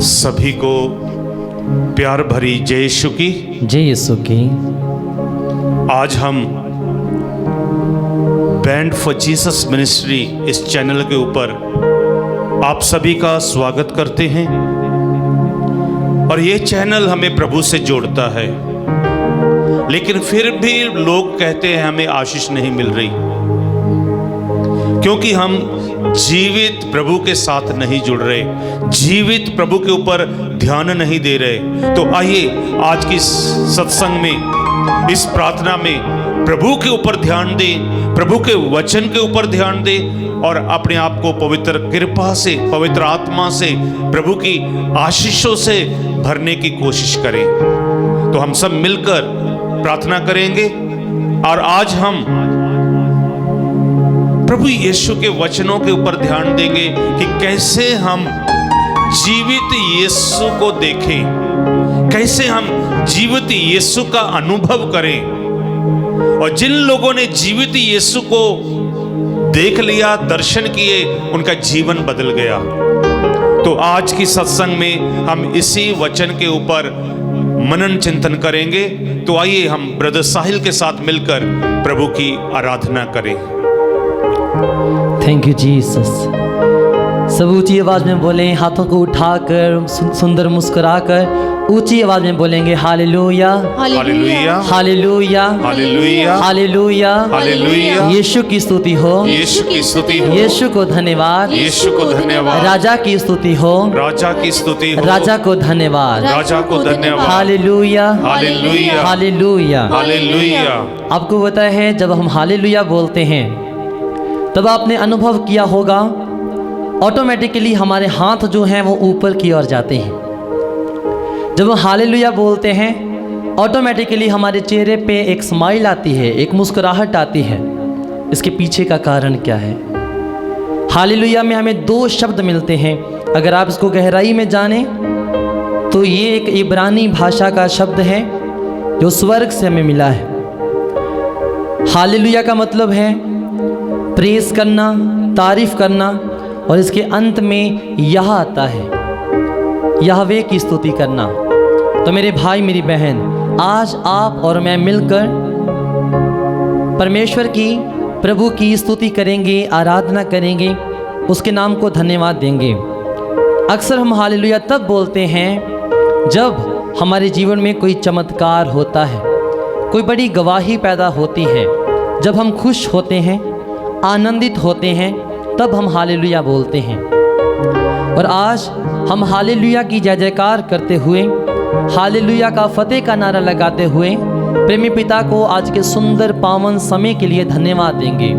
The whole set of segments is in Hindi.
सभी को प्यार भरी जय यीशु की। जय यीशु की। आज हम बैंड फॉर जीसस मिनिस्ट्री इस चैनल के ऊपर आप सभी का स्वागत करते हैं और ये चैनल हमें प्रभु से जोड़ता है, लेकिन फिर भी लोग कहते हैं हमें आशीष नहीं मिल रही, क्योंकि हम जीवित प्रभु के साथ नहीं जुड़ रहे, जीवित प्रभु के ऊपर ध्यान नहीं दे रहे। तो आइए आज की सत्संग में, इस प्रार्थना में प्रभु के ऊपर ध्यान दें, प्रभु के वचन के ऊपर ध्यान दें और अपने आप को पवित्र कृपा से, पवित्र आत्मा से, प्रभु की आशीषों से भरने की कोशिश करें। तो हम सब मिलकर प्रार्थना करेंगे और आज हम प्रभु यीशु के वचनों के ऊपर ध्यान देंगे कि कैसे हम जीवित यीशु को देखें, कैसे हम जीवित यीशु का अनुभव करें। और जिन लोगों ने जीवित यीशु को देख लिया, दर्शन किए, उनका जीवन बदल गया। तो आज की सत्संग में हम इसी वचन के ऊपर मनन चिंतन करेंगे। तो आइए हम ब्रदर साहिल के साथ मिलकर प्रभु की आराधना करें। Thank you Jesus. सब ऊंची आवाज में बोलें, हाथों को उठाकर सुंदर मुस्कुराकर ऊंची आवाज में बोलेंगे हालेलुया हालेलुया हालेलुया हालेलुया हालेलुया हालेलुया। यीशु की स्तुति हो, यीशु की स्तुति हो, यीशु को धन्यवाद, यीशु को धन्यवाद। राजा की स्तुति हो, राजा की स्तुति हो, राजा को धन्यवाद, राजा को धन्यवाद। Hallelujah hallelujah hallelujah. हालेलुया। आपको पता है जब हम हालेलुया बोलते हैं तब आपने अनुभव किया होगा ऑटोमेटिकली हमारे हाथ जो हैं वो ऊपर की ओर जाते हैं। जब हम हालेलुया बोलते हैं ऑटोमेटिकली हमारे चेहरे पे एक स्माइल आती है, एक मुस्कुराहट आती है। इसके पीछे का कारण क्या है? हालेलुया में हमें दो शब्द मिलते हैं। अगर आप इसको गहराई में जानें तो ये एक इब्रानी भाषा का शब्द है जो स्वर्ग से हमें मिला है। हालेलुया का मतलब है प्रेस करना, तारीफ करना, और इसके अंत में यह आता है यहवे की स्तुति करना। तो मेरे भाई मेरी बहन, आज आप और मैं मिलकर परमेश्वर की, प्रभु की स्तुति करेंगे, आराधना करेंगे, उसके नाम को धन्यवाद देंगे। अक्सर हम हालेलुया तब बोलते हैं जब हमारे जीवन में कोई चमत्कार होता है, कोई बड़ी गवाही पैदा होती है, जब हम खुश होते हैं, आनंदित होते हैं, तब हम हालेलुया बोलते हैं। और आज हम हालेलुया की जय जयकार करते हुए, हालेलुया का फतेह का नारा लगाते हुए प्रेमी पिता को आज के सुंदर पावन समय के लिए धन्यवाद देंगे,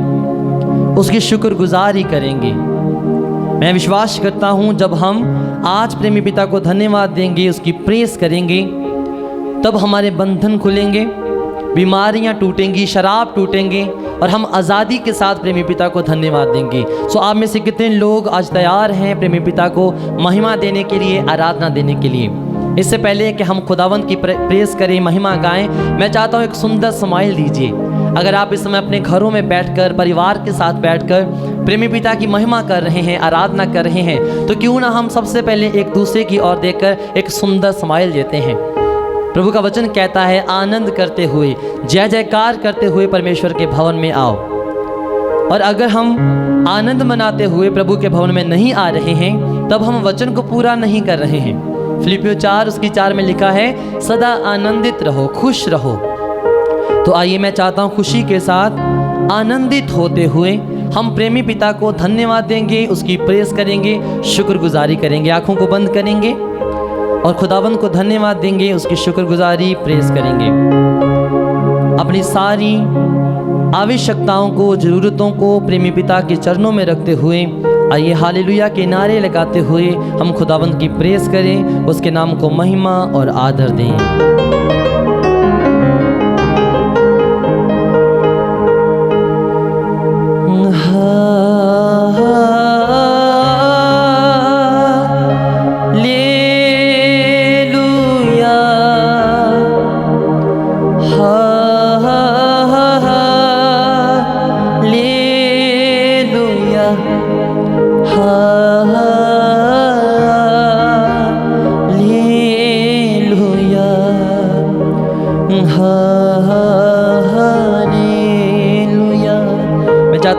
उसकी शुक्रगुजारी करेंगे। मैं विश्वास करता हूँ जब हम आज प्रेमी पिता को धन्यवाद देंगे, उसकी प्रेस करेंगे, तब हमारे बंधन खुलेंगे, बीमारियां टूटेंगी, शराब टूटेंगे और हम आज़ादी के साथ प्रेमी पिता को धन्यवाद देंगे। सो आप में से कितने लोग आज तैयार हैं प्रेमी पिता को महिमा देने के लिए, आराधना देने के लिए? इससे पहले कि हम खुदावंत की प्रेस करें, महिमा गाएं, मैं चाहता हूं एक सुंदर स्माइल दीजिए। अगर आप इस समय अपने घरों में बैठकर, परिवार के साथ बैठकर प्रेमी पिता की महिमा कर रहे हैं, आराधना कर रहे हैं, तो क्यों ना हम सबसे पहले एक दूसरे की ओर देखकर एक सुंदर स्माइल देते हैं। प्रभु का वचन कहता है आनंद करते हुए, जय जयकार करते हुए परमेश्वर के भवन में आओ। और अगर हम आनंद मनाते हुए प्रभु के भवन में नहीं आ रहे हैं तब हम वचन को पूरा नहीं कर रहे हैं। फिलिपियों 4:4 में लिखा है सदा आनंदित रहो, खुश रहो। तो आइए मैं चाहता हूँ खुशी के साथ, आनंदित होते हुए हम प्रेमी पिता को धन्यवाद देंगे, उसकी प्रेस करेंगे, शुक्रगुजारी करेंगे। आंखों को बंद करेंगे और खुदावंत को धन्यवाद देंगे, उसकी शुक्रगुजारी, प्रेस करेंगे। अपनी सारी आवश्यकताओं को, ज़रूरतों को प्रेमी पिता के चरणों में रखते हुए आइए हालेलुया के नारे लगाते हुए हम खुदावंत की प्रेस करें, उसके नाम को महिमा और आदर दें।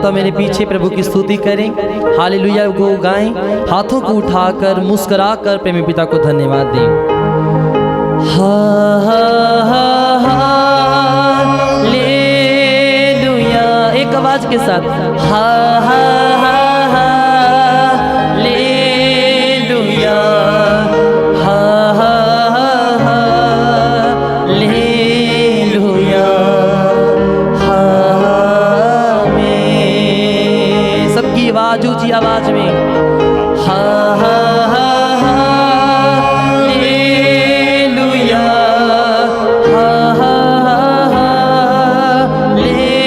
चाहता हूँ मेरे पीछे प्रभु की स्तुति करें, हालेलुया को गाएं, हाथों को उठाकर मुस्कुराकर प्रेमी पिता को धन्यवाद दें। हा हा हा हालेलुया, एक आवाज के साथ हा हा हा हालेलुया, हा हा हा हालेलुया, आमीन। सबकी आवाज ऊंची आवाज में हा हा हा हालेलुया, हा हा हा हालेलुया,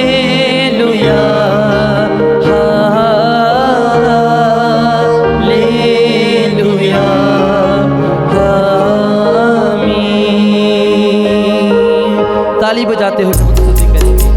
हा हालेलुया, आमीन। ताली बजाते हुए प्रभु की स्तुति करेंगे।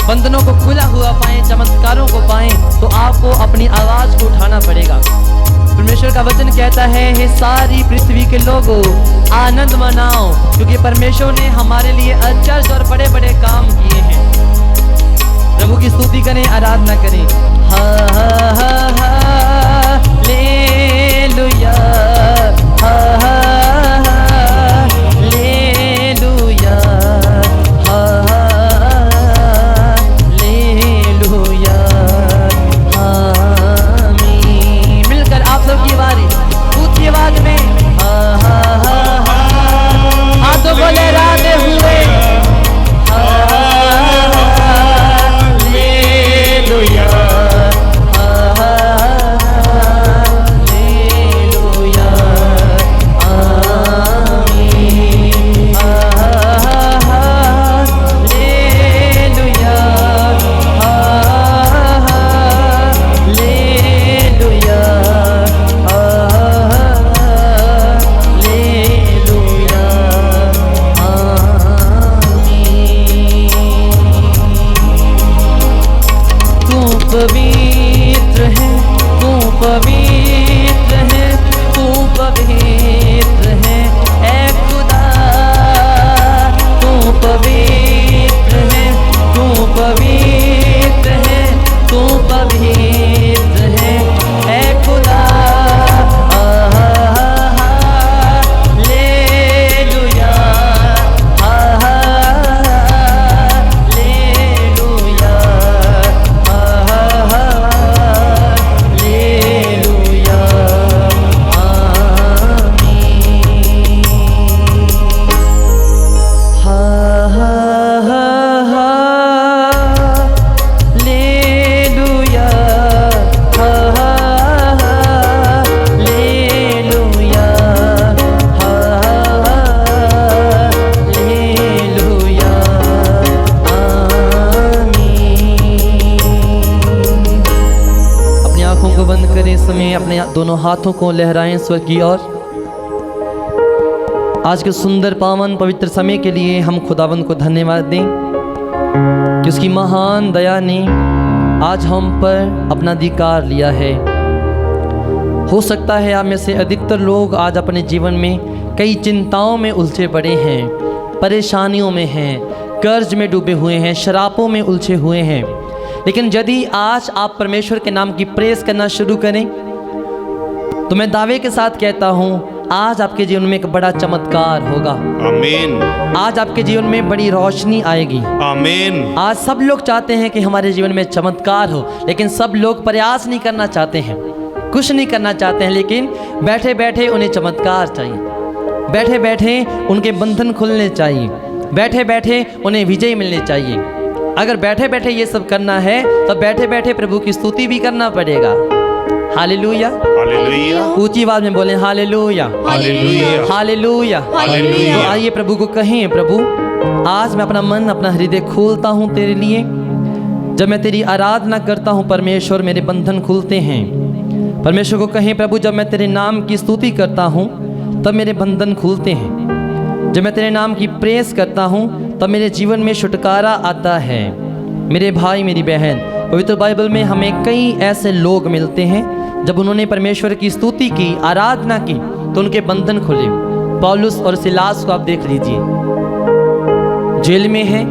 बंधनों को खुला हुआ पाएं, चमत्कारों को पाएं, तो आपको अपनी आवाज को उठाना पड़ेगा। परमेश्वर का वचन कहता है, हे सारी पृथ्वी के लोगों आनंद मनाओ, क्योंकि परमेश्वर ने हमारे लिए आश्चर्य और बड़े बड़े काम किए हैं। प्रभु की स्तुति करें, आराधना करें। हा हा हा हालेलुया, हा हा हालेलुया, हा हालेलुया, आमीन। मिलकर आप सबकी आवाज ऊंची आवाज में हा हा हा हा, हाथों को लहराते हुए हा हालेलुया, हा हालेलुया, आमीन। हा हालेलुया, हा हालेलुया, हा हालेलुया, आमीन। तू पवित्र है, तू पवित्र है, तू पवित्र है, ऐ खुदा। तू पवित्र है, तू पवित्र है, तू पवित्र है, ऐ खुदा। हालेलुया, हा हालेलुया, हा हालेलुया, आमीन। हा हा हा हालेलुया, हा हालेलुया, हा हालेलुया, आमीन। अपनी आंखों को बंद करें, इस समय अपने दोनों हाथों को लहराएं स्वर्ग की ओर। आज के सुंदर पावन पवित्र समय के लिए हम खुदावंद को धन्यवाद दें कि उसकी महान दया ने आज हम पर अपना अधिकार लिया है। हो सकता है आप में से अधिकतर लोग आज अपने जीवन में कई चिंताओं में उलझे पड़े हैं, परेशानियों में हैं, कर्ज में डूबे हुए हैं, शराबों में उलझे हुए हैं। लेकिन यदि आज आप परमेश्वर के नाम की प्रेस करना शुरू करें तो मैं दावे के साथ कहता हूँ आज आपके जीवन में एक बड़ा चमत्कार होगा। आमीन। आज आपके जीवन में बड़ी रोशनी आएगी। आमीन। आज सब लोग चाहते हैं कि हमारे जीवन में चमत्कार हो, लेकिन सब लोग प्रयास नहीं करना चाहते हैं, कुछ नहीं करना चाहते हैं, लेकिन बैठे बैठे उन्हें चमत्कार चाहिए, बैठे बैठे उनके बंधन खुलने चाहिए, बैठे बैठे उन्हें विजय मिलने चाहिए। अगर बैठे बैठे ये सब करना है तो बैठे बैठे प्रभु की स्तुति भी करना पड़ेगा। हालेलुया, हालेलुया, ऊंची आवाज में बोलें हालेलुया, हालेलुया, हालेलुया। हालेलुया। तो आइए प्रभु को कहें, प्रभु आज मैं अपना मन अपना हृदय खोलता हूँ तेरे लिए। जब मैं तेरी आराधना करता हूँ परमेश्वर, मेरे बंधन खुलते हैं। परमेश्वर को कहें, प्रभु जब मैं तेरे नाम की स्तुति करता हूँ तब मेरे बंधन खुलते हैं। जब मैं तेरे नाम की प्रेस करता हूँ तब मेरे जीवन में छुटकारा आता है। मेरे भाई मेरी बहन, पवित्र बाइबल में हमें कई ऐसे लोग मिलते हैं जब उन्होंने परमेश्वर की स्तुति की, आराधना की तो उनके बंधन खुले। पौलुस और सिलास को आप देख लीजिए, जेल में हैं,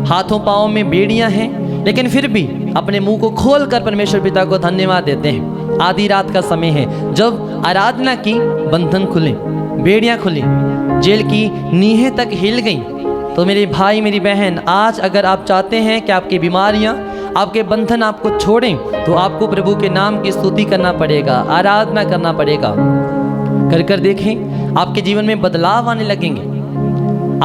हाथों पाँव में बेड़ियां हैं, लेकिन फिर भी अपने मुंह को खोलकर परमेश्वर पिता को धन्यवाद देते हैं। आधी रात का समय है, जब आराधना की बंधन खुले, बेड़ियां खुली, जेल की नींहें तक हिल गई। तो मेरे भाई मेरी बहन, आज अगर आप चाहते हैं कि आपकी बीमारियां, आपके बंधन आपको छोड़ें तो आपको प्रभु के नाम की स्तुति करना पड़ेगा, आराधना करना पड़ेगा। कर कर देखें, आपके जीवन में बदलाव आने लगेंगे,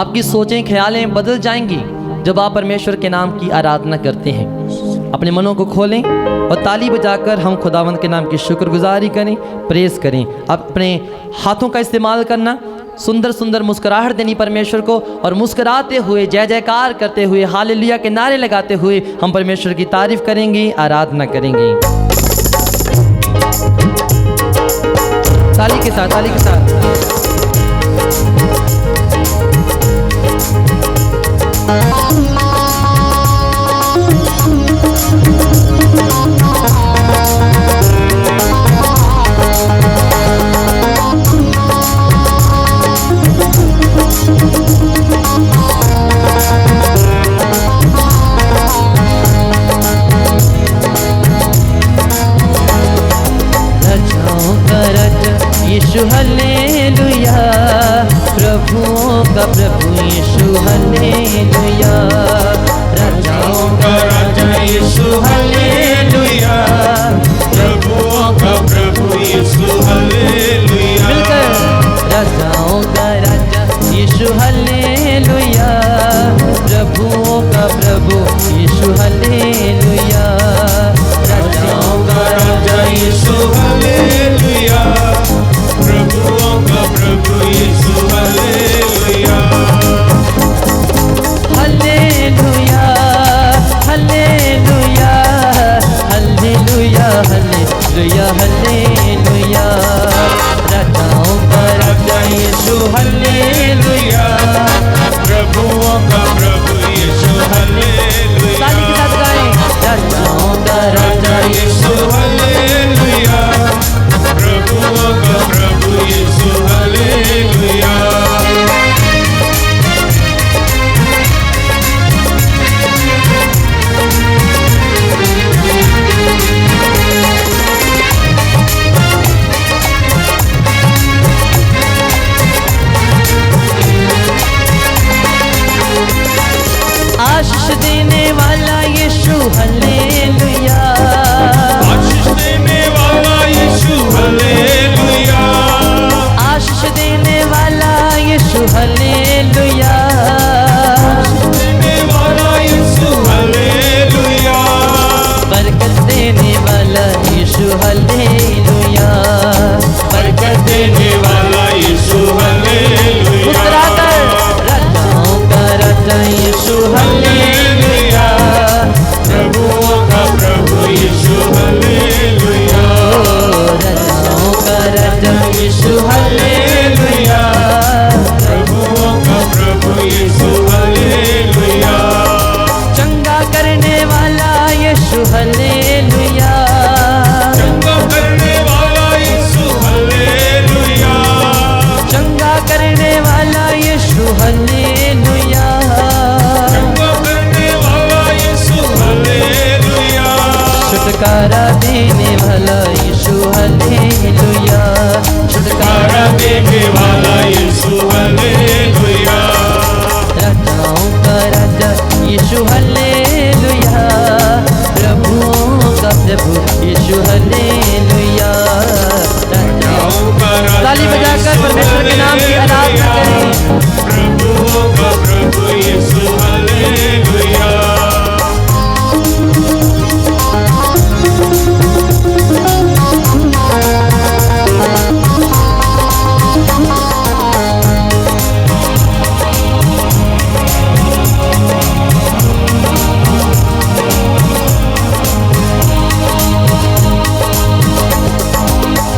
आपकी सोचें ख्यालें बदल जाएंगी जब आप परमेश्वर के नाम की आराधना करते हैं। अपने मनों को खोलें और ताली बजाकर हम खुदावंद के नाम की शुक्रगुजारी करें, प्रेस करें। अपने हाथों का इस्तेमाल करना, सुंदर सुंदर मुस्कुराहट देनी परमेश्वर को, और मुस्कुराते हुए जय जयकार करते हुए हालेलुया के नारे लगाते हुए हम परमेश्वर की तारीफ करेंगे, आराधना करेंगे। ताली के साथ, ताली के साथ। यीशु हल्लेलुया, प्रभुओं का प्रभु यीशु हल्लेलुया, राजाओं का राजा यीशु हल्लेलुया, प्रभुओं का प्रभु यीशु हल्लेलुया। मिलकर राजाओं का राजा यीशु हल्लेलुया, प्रभुओं का प्रभु यीशु हल्लेलुया, राजाओं का राजा यीशु हल्लेलुया, प्रभुओं का प्रभु यीशु हल्लेलुया। हल्लेलुया, हल्लेलुया, हल्लेलुया, हल्लेलुया, हल्लेलुया, राजाओं का राजा यीशु हल्लेलुया, प्रभुओं का प्रभु यीशु हल्लेलुया। ताली के साथ गाएं, राजाओं का राजा यीशु हल्लेलुया, प्रभुओं का प्रभु यीशु हल्लेलुया। आशीष देने वाला यीशु हल्लेलुया, आशीष देने वाला यीशु हल्लेलुया, आशीष देने वाला यीशु हल्लेलुया, देने वाला यीशु हल्लेलुया, बरकत देने वाला यीशु हल्लेलुया, बरकत देने वाला यीशु हल्लेलुया। मुस्कुराकर राजाओं का राजा यीशु हल्लेलुया, प्रभुओं का प्रभु यीशु हल्लेलुया, राजाओं का राजा यीशु हल्लेलुया, हल्लेलुया, प्रभुओं का प्रभु यीशु हल्लेलुया। ताली बजाकर परमेश्वर के नाम की आराधना करें। प्रभुओं का प्रभु यीशु हालेलुया।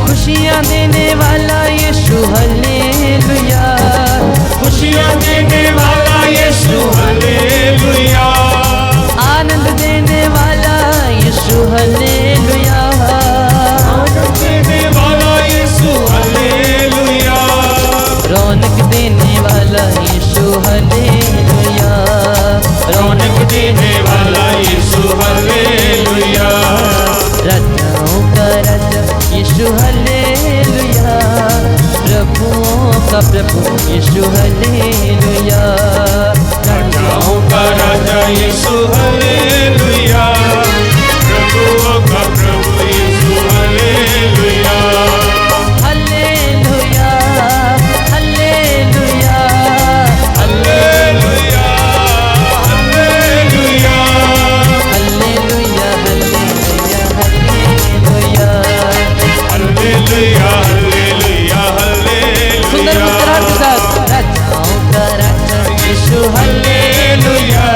खुशियाँ देने वाला यीशु हल्लेलुया, खुशियाँ देने वाला यीशु हालेलुया। आनंद देने वाला यीशु हल्लेलुया, आनंद देने वाला यीशु हालेलुया। रौनक देने वाला यीशु हल्लेलुया, रौनक देने वाला यीशु हालेलुया। राजाओं का राजा यीशु हल्लेलुया, प्रभुओं का प्रभु यीशु हल्लेलुया। राजाओं का राजा यीशु हालेलुया। प्रभुओं का प्रभु Yeshu hallelujah. Hallelujah, hallelujah, hallelujah, hallelujah. Hallelujah, hallelujah, hallelujah. Hallelujah, hallelujah, hallelujah. सुंदर मुस्कुराहट के साथ राजाओं का राजा यीशु हल्लेलुया,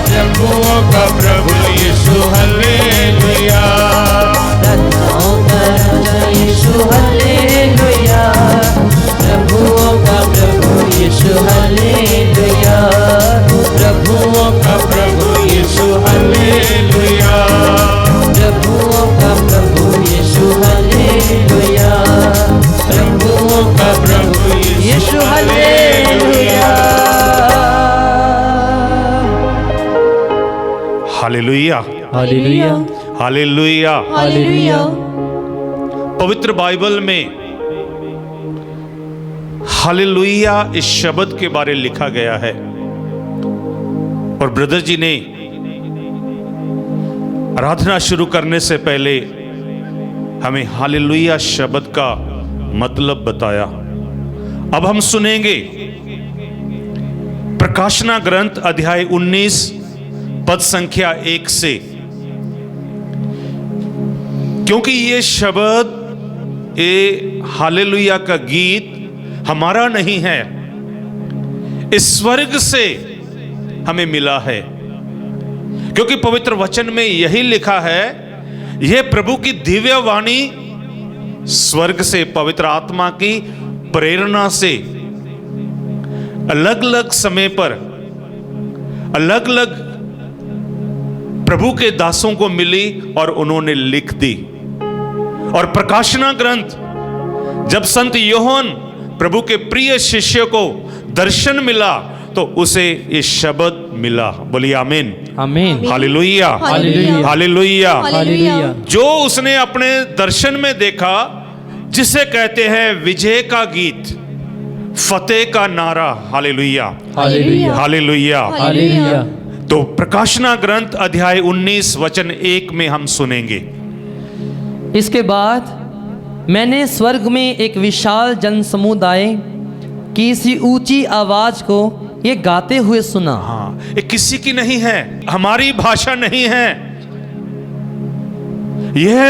प्रभुओं का प्रभु यीशु हालेलुया। राजाओं का राजा यीशु हल्लेलुया, प्रभुओं का प्रभु यीशु हल्लेलुया, प्रभुओं का प्रभु यीशु हालेलुया। प्रभुओं का प्रभु यीशु हल्लेलुया, प्रभुओं का प्रभु यीशु hallelujah. Hallelujah, hallelujah, hallelujah. Hallelujah. पवित्र बाइबल में हालेलुया इस शब्द के बारे लिखा गया है और ब्रदर जी ने आराधना शुरू करने से पहले हमें हालेलुया शब्द का मतलब बताया। अब हम सुनेंगे प्रकाशना ग्रंथ अध्याय 19 पद संख्या 1 से, क्योंकि ये शब्द, ये हालेलुया का गीत हमारा नहीं है, इस स्वर्ग से हमें मिला है। क्योंकि पवित्र वचन में यही लिखा है, यह प्रभु की दिव्य वाणी स्वर्ग से पवित्र आत्मा की प्रेरणा से अलग अलग समय पर अलग अलग प्रभु के दासों को मिली और उन्होंने लिख दी। और प्रकाशना ग्रंथ जब संत यूहन्ना प्रभु के प्रिय शिष्य को दर्शन मिला तो उसे ये शब्द मिला। बोलिए आमीन, आमीन, हालेलुया, हालेलुया, हालेलुया। हालेलुया। जो उसने अपने दर्शन में देखा, जिसे कहते हैं विजय का गीत, फतेह का नारा, हालेलुया, हालेलुया, हालेलुया। हालेलुया। तो प्रकाशना ग्रंथ अध्याय 19 वचन 1 में हम सुनेंगे। इसके बाद मैंने स्वर्ग में एक विशाल जन समुदाय की सी ऊंची आवाज को ये गाते हुए सुना। हाँ, ये किसी की नहीं है, हमारी भाषा नहीं है, यह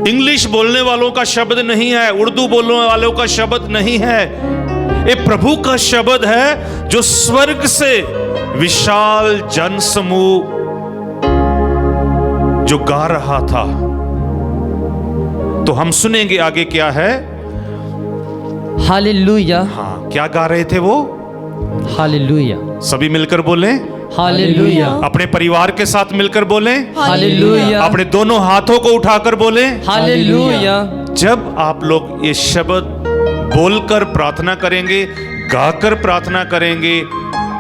इंग्लिश बोलने वालों का शब्द नहीं है, उर्दू बोलने वालों का शब्द नहीं है, ये प्रभु का शब्द है जो स्वर्ग से विशाल जन समूह जो गा रहा था। तो हम सुनेंगे आगे क्या है। हालेलुया, हाँ, क्या गा रहे थे वो? हालेलुया, सभी मिलकर बोलें, हालेलुया, अपने परिवार के साथ मिलकर बोलें, हालेलुया, अपने दोनों हाथों को उठाकर बोलें। हालेलुया। जब आप लोग ये शब्द बोलकर प्रार्थना करेंगे, गाकर प्रार्थना करेंगे,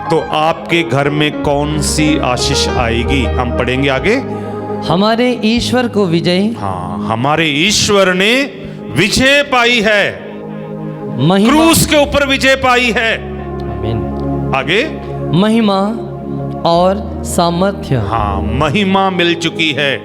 तो आपके घर में कौन सी आशीष आएगी? हम पढ़ेंगे आगे। हमारे ईश्वर को विजय, हाँ, हमारे ईश्वर ने विजय पाई है, महिमा, क्रूस के ऊपर विजय पाई है। आमीन। आगे, महिमा और सामर्थ्य। हाँ, महिमा मिल चुकी है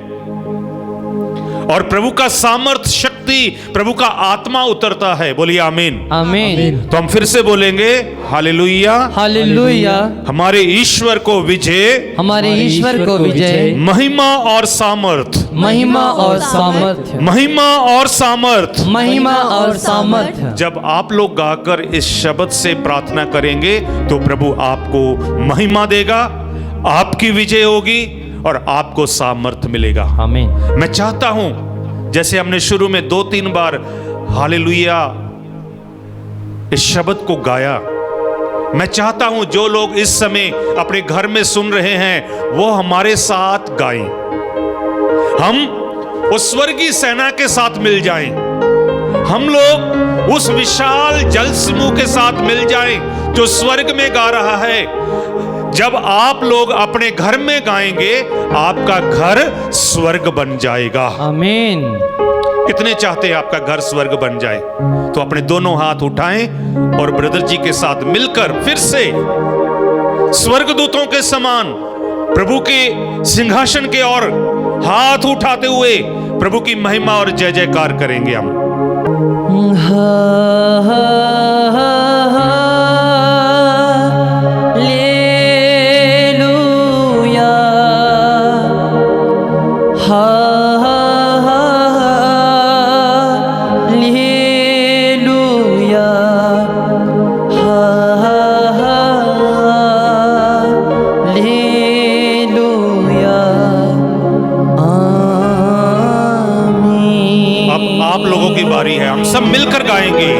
और प्रभु का सामर्थ, शक्ति, प्रभु का आत्मा उतरता है। बोलिए आमीन। आमीन। तो हम फिर से बोलेंगे हालेलुया। हालेलुया। हमारे ईश्वर को विजय, हमारे ईश्वर को विजय, महिमा और सामर्थ, महिमा और सामर्थ्य, महिमा और सामर्थ। महिमा और सामर्थ्य। जब आप लोग गाकर इस शब्द से प्रार्थना करेंगे तो प्रभु आपको महिमा देगा, आपकी विजय होगी और आपको सामर्थ मिलेगा। आमीन। मैं चाहता हूं जैसे हमने शुरू में 2-3 बार हालेलुया इस शब्द को गाया, मैं चाहता हूं जो लोग इस समय अपने घर में सुन रहे हैं वो हमारे साथ गाएं, हम उस स्वर्गीय सेना के साथ मिल जाएं, हम लोग उस विशाल जल समूह के साथ मिल जाएं जो स्वर्ग में गा रहा है। जब आप लोग अपने घर में गाएंगे आपका घर स्वर्ग बन जाएगा। आमीन। कितने चाहते हैं आपका घर स्वर्ग बन जाए? तो अपने दोनों हाथ उठाएं और ब्रदर जी के साथ मिलकर फिर से स्वर्गदूतों के समान प्रभु के सिंहासन के ओर हाथ उठाते हुए प्रभु की महिमा और जय जयकार करेंगे हम। आप लोगों की बारी है, हम सब मिलकर गाएंगे।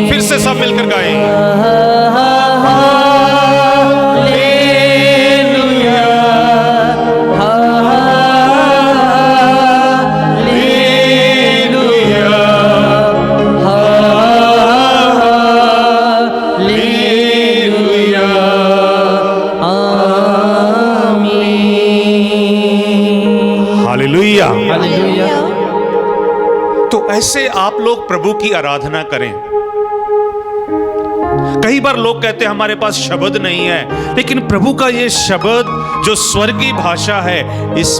फिर से सब मिलकर गाएं। हालेलुया। तो ऐसे आप लोग प्रभु की आराधना करें। कई बार लोग कहते हैं हमारे पास शब्द नहीं है, लेकिन प्रभु का ये शब्द जो स्वर्गीय भाषा है, इस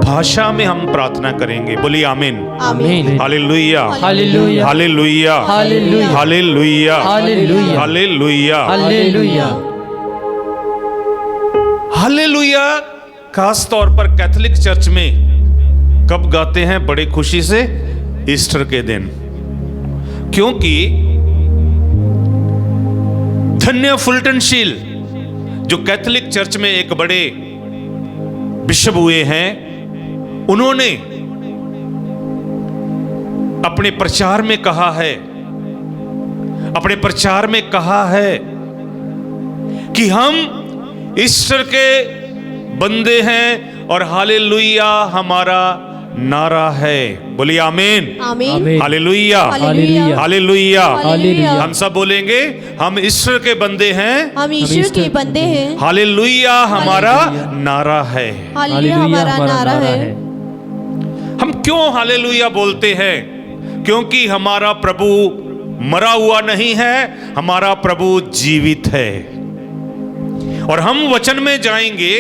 भाषा में हम प्रार्थना करेंगे। बोलिए आमीन। आमीन। Hallelujah. Hallelujah. Hallelujah. Hallelujah. Hallelujah. Hallelujah. Hallelujah. Hallelujah. Hallelujah खास तौर पर कैथोलिक चर्च में कब गाते हैं? बड़े खुशी से ईस्टर के दिन, क्योंकि धन्य फुलटन शील जो कैथोलिक चर्च में एक बड़े बिशप हुए हैं, उन्होंने अपने प्रचार में कहा है, कि हम ईस्टर के बंदे हैं और हालेलुया हमारा नारा है। बोलिए आमीन। आमीन। हालेलुया। हालेलुया। हालेलुया। हालेलुया। हम सब बोलेंगे, हम ईश्वर के बंदे हैं, हम ईश्वर के बंदे हैं। हालेलुया हमारा नारा है। हालेलुया हमारा नारा है। हम क्यों हालेलुया बोलते हैं? क्योंकि हमारा प्रभु मरा हुआ नहीं है, हमारा प्रभु जीवित है। और हम वचन में जाएंगे,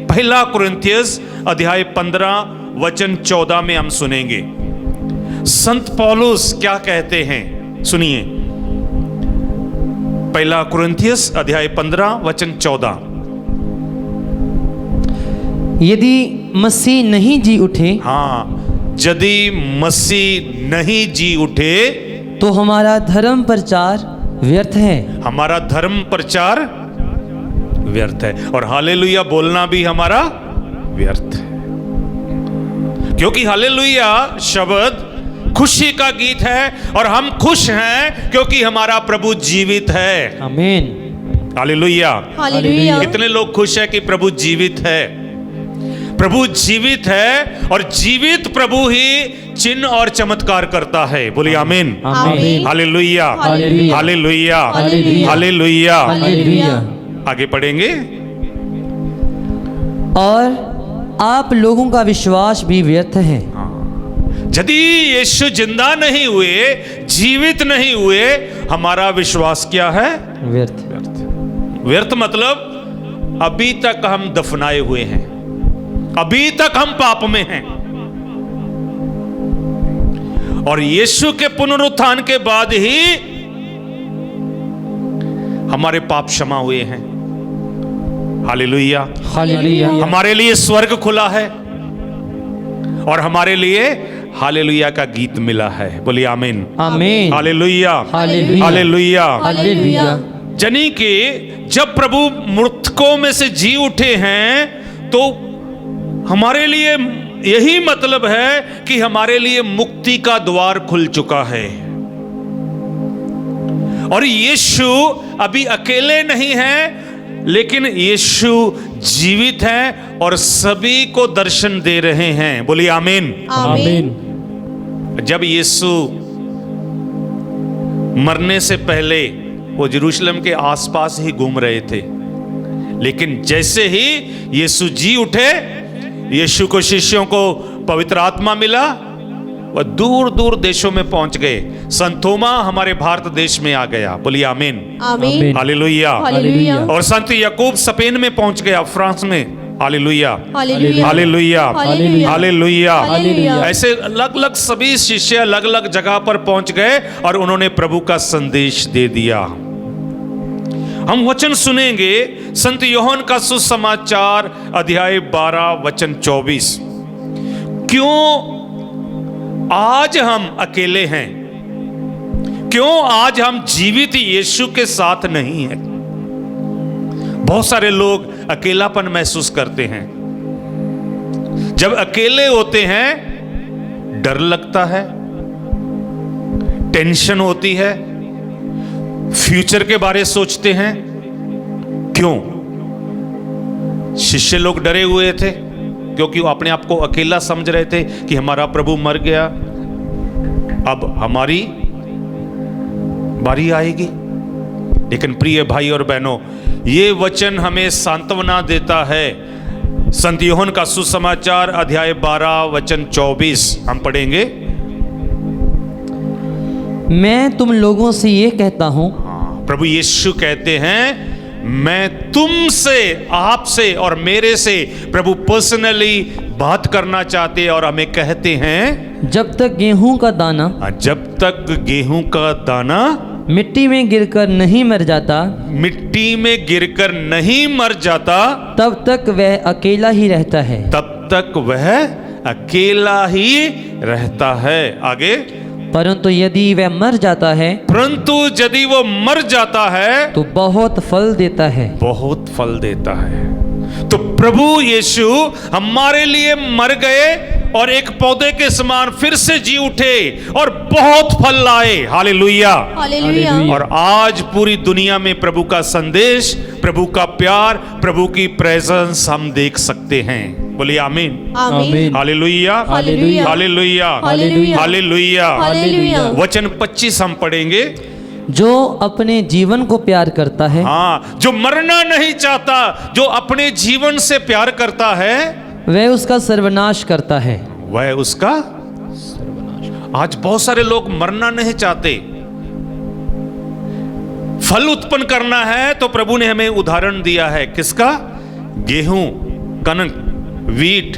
पहला कुरिन्थियस अध्याय 15 वचन 14 में हम सुनेंगे संत पौलुस क्या कहते हैं। सुनिए, पहला कुरिन्थियस अध्याय 15 वचन 14। यदि मसीह नहीं जी उठे, हाँ, यदि मसीह नहीं जी उठे तो हमारा धर्म प्रचार व्यर्थ है। हमारा धर्म प्रचार व्यर्थ है और हालेलुया बोलना भी हमारा व्यर्थ है। क्योंकि हालेलुया शब्द खुशी का गीत है और हम खुश हैं क्योंकि हमारा प्रभु जीवित है। आमीन। हालेलुया। हालेलुया। कितने लोग खुश हैं कि प्रभु जीवित है? प्रभु जीवित है और जीवित प्रभु ही चिन्ह और चमत्कार करता है। बोलिए आमीन। आमीन। Hallelujah, hallelujah, hallelujah, hallelujah, hallelujah. Hallelujah. आगे पढ़ेंगे। और आप लोगों का विश्वास भी व्यर्थ है। यदि यीशु जिंदा नहीं हुए, जीवित नहीं हुए, हमारा विश्वास क्या है? व्यर्थ। व्यर्थ मतलब अभी तक हम दफनाए हुए हैं, अभी तक हम पाप में हैं। और यीशु के पुनरुत्थान के बाद ही हमारे पाप क्षमा हुए हैं। Hallelujah, hallelujah. हमारे लिए स्वर्ग खुला है और हमारे लिए हालेलुया का गीत मिला है। बोलिए आमीन। आमीन। Hallelujah, hallelujah. हालेलुया। हालेलुया। यानी कि जब प्रभु मृतकों में से जी उठे हैं तो हमारे लिए यही मतलब है कि हमारे लिए मुक्ति का द्वार खुल चुका है। और यीशु अभी अकेले नहीं है, लेकिन यीशु जीवित है और सभी को दर्शन दे रहे हैं। बोलिए आमीन। आमीन। जब यीशु मरने से पहले वो यरूशलेम के आसपास ही घूम रहे थे, लेकिन जैसे ही यीशु जी उठे, यीशु को शिष्यों को पवित्र आत्मा मिला, वह दूर दूर देशों में पहुंच गए। संत थोमा हमारे भारत देश में आ गया। बोलिए आमीन। आमीन। हालेलुया। हालेलुया। और संत याकूब स्पेन में पहुंच गया, फ्रांस में। Hallelujah, hallelujah. Hallelujah, hallelujah. Hallelujah. Hallelujah. ऐसे अलग अलग सभी शिष्य अलग अलग जगह पर पहुंच गए और उन्होंने प्रभु का संदेश दे दिया। हम वचन सुनेंगे संत यूहन्ना का सुसमाचार अध्याय 12 वचन 24। क्यों आज हम अकेले हैं? क्यों आज हम जीवित यीशु के साथ नहीं हैं? बहुत सारे लोग अकेलापन महसूस करते हैं। जब अकेले होते हैं डर लगता है, टेंशन होती है, फ्यूचर के बारे सोचते हैं। क्यों? शिष्य लोग डरे हुए थे क्योंकि वो अपने आप को अकेला समझ रहे थे कि हमारा प्रभु मर गया, अब हमारी बारी आएगी। लेकिन प्रिय भाई और बहनों, ये वचन हमें सांत्वना देता है। संत यूहन्ना का सुसमाचार अध्याय 12 वचन 24 हम पढ़ेंगे। मैं तुम लोगों से ये कहता हूँ, प्रभु यीशु कहते हैं, मैं तुमसे, आपसे और मेरे से प्रभु पर्सनली बात करना चाहते और हमें कहते हैं, जब तक गेहूं का दाना जब तक गेहूं का दाना मिट्टी में गिरकर नहीं मर जाता, मिट्टी में गिरकर नहीं मर जाता, तब तक वह अकेला ही रहता है। तब तक वह अकेला ही रहता है। आगे, परंतु यदि वह मर जाता है परंतु यदि वो मर जाता है तो बहुत फल देता है। बहुत फल देता है। तो प्रभु यीशु हमारे लिए मर गए और एक पौधे के समान फिर से जी उठे और बहुत फल लाए। हालेलुया। हालेलुया। और आज पूरी दुनिया में प्रभु का संदेश, प्रभु का प्यार, प्रभु की प्रेजेंस हम देख सकते हैं। बोलिए आमीन। आमीन। Hallelujah, hallelujah. Hallelujah, hallelujah. Hallelujah. Hallelujah. वचन 25 हम पढ़ेंगे। जो अपने जीवन को प्यार करता है, हाँ, जो मरना नहीं चाहता, जो अपने जीवन से प्यार करता है, वह उसका सर्वनाश करता है। वह उसका। आज बहुत सारे लोग मरना नहीं चाहते, फल उत्पन्न करना है। तो प्रभु ने हमें उदाहरण दिया है, किसका? गेहूं, कनक, वीट।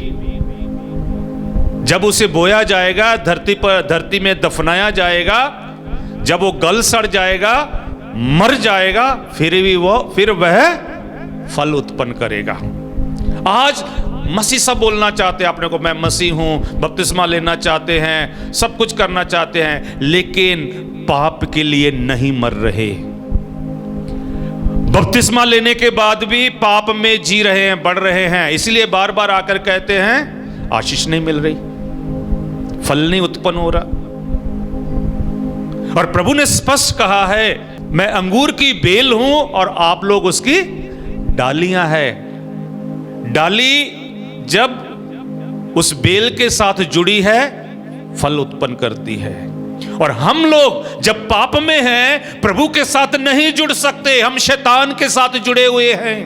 जब उसे बोया जाएगा, धरती में दफनाया जाएगा, जब वो गल सड़ जाएगा, मर जाएगा, फिर वह फल उत्पन्न करेगा। आज मसीह सब बोलना चाहते हैं अपने को, मैं मसीह हूं, बपतिस्मा लेना चाहते हैं, सब कुछ करना चाहते हैं, लेकिन पाप के लिए नहीं मर रहे। बपतिस्मा लेने के बाद भी पाप में जी रहे हैं, बढ़ रहे हैं। इसलिए बार बार आकर कहते हैं आशीष नहीं मिल रही, फल नहीं उत्पन्न हो रहा। और प्रभु ने स्पष्ट कहा है, मैं अंगूर की बेल हूं और आप लोग उसकी डालियां हैं। डाली जब उस बेल के साथ जुड़ी है, फल उत्पन्न करती है। और हम लोग जब पाप में हैं, प्रभु के साथ नहीं जुड़ सकते, हम शैतान के साथ जुड़े हुए हैं।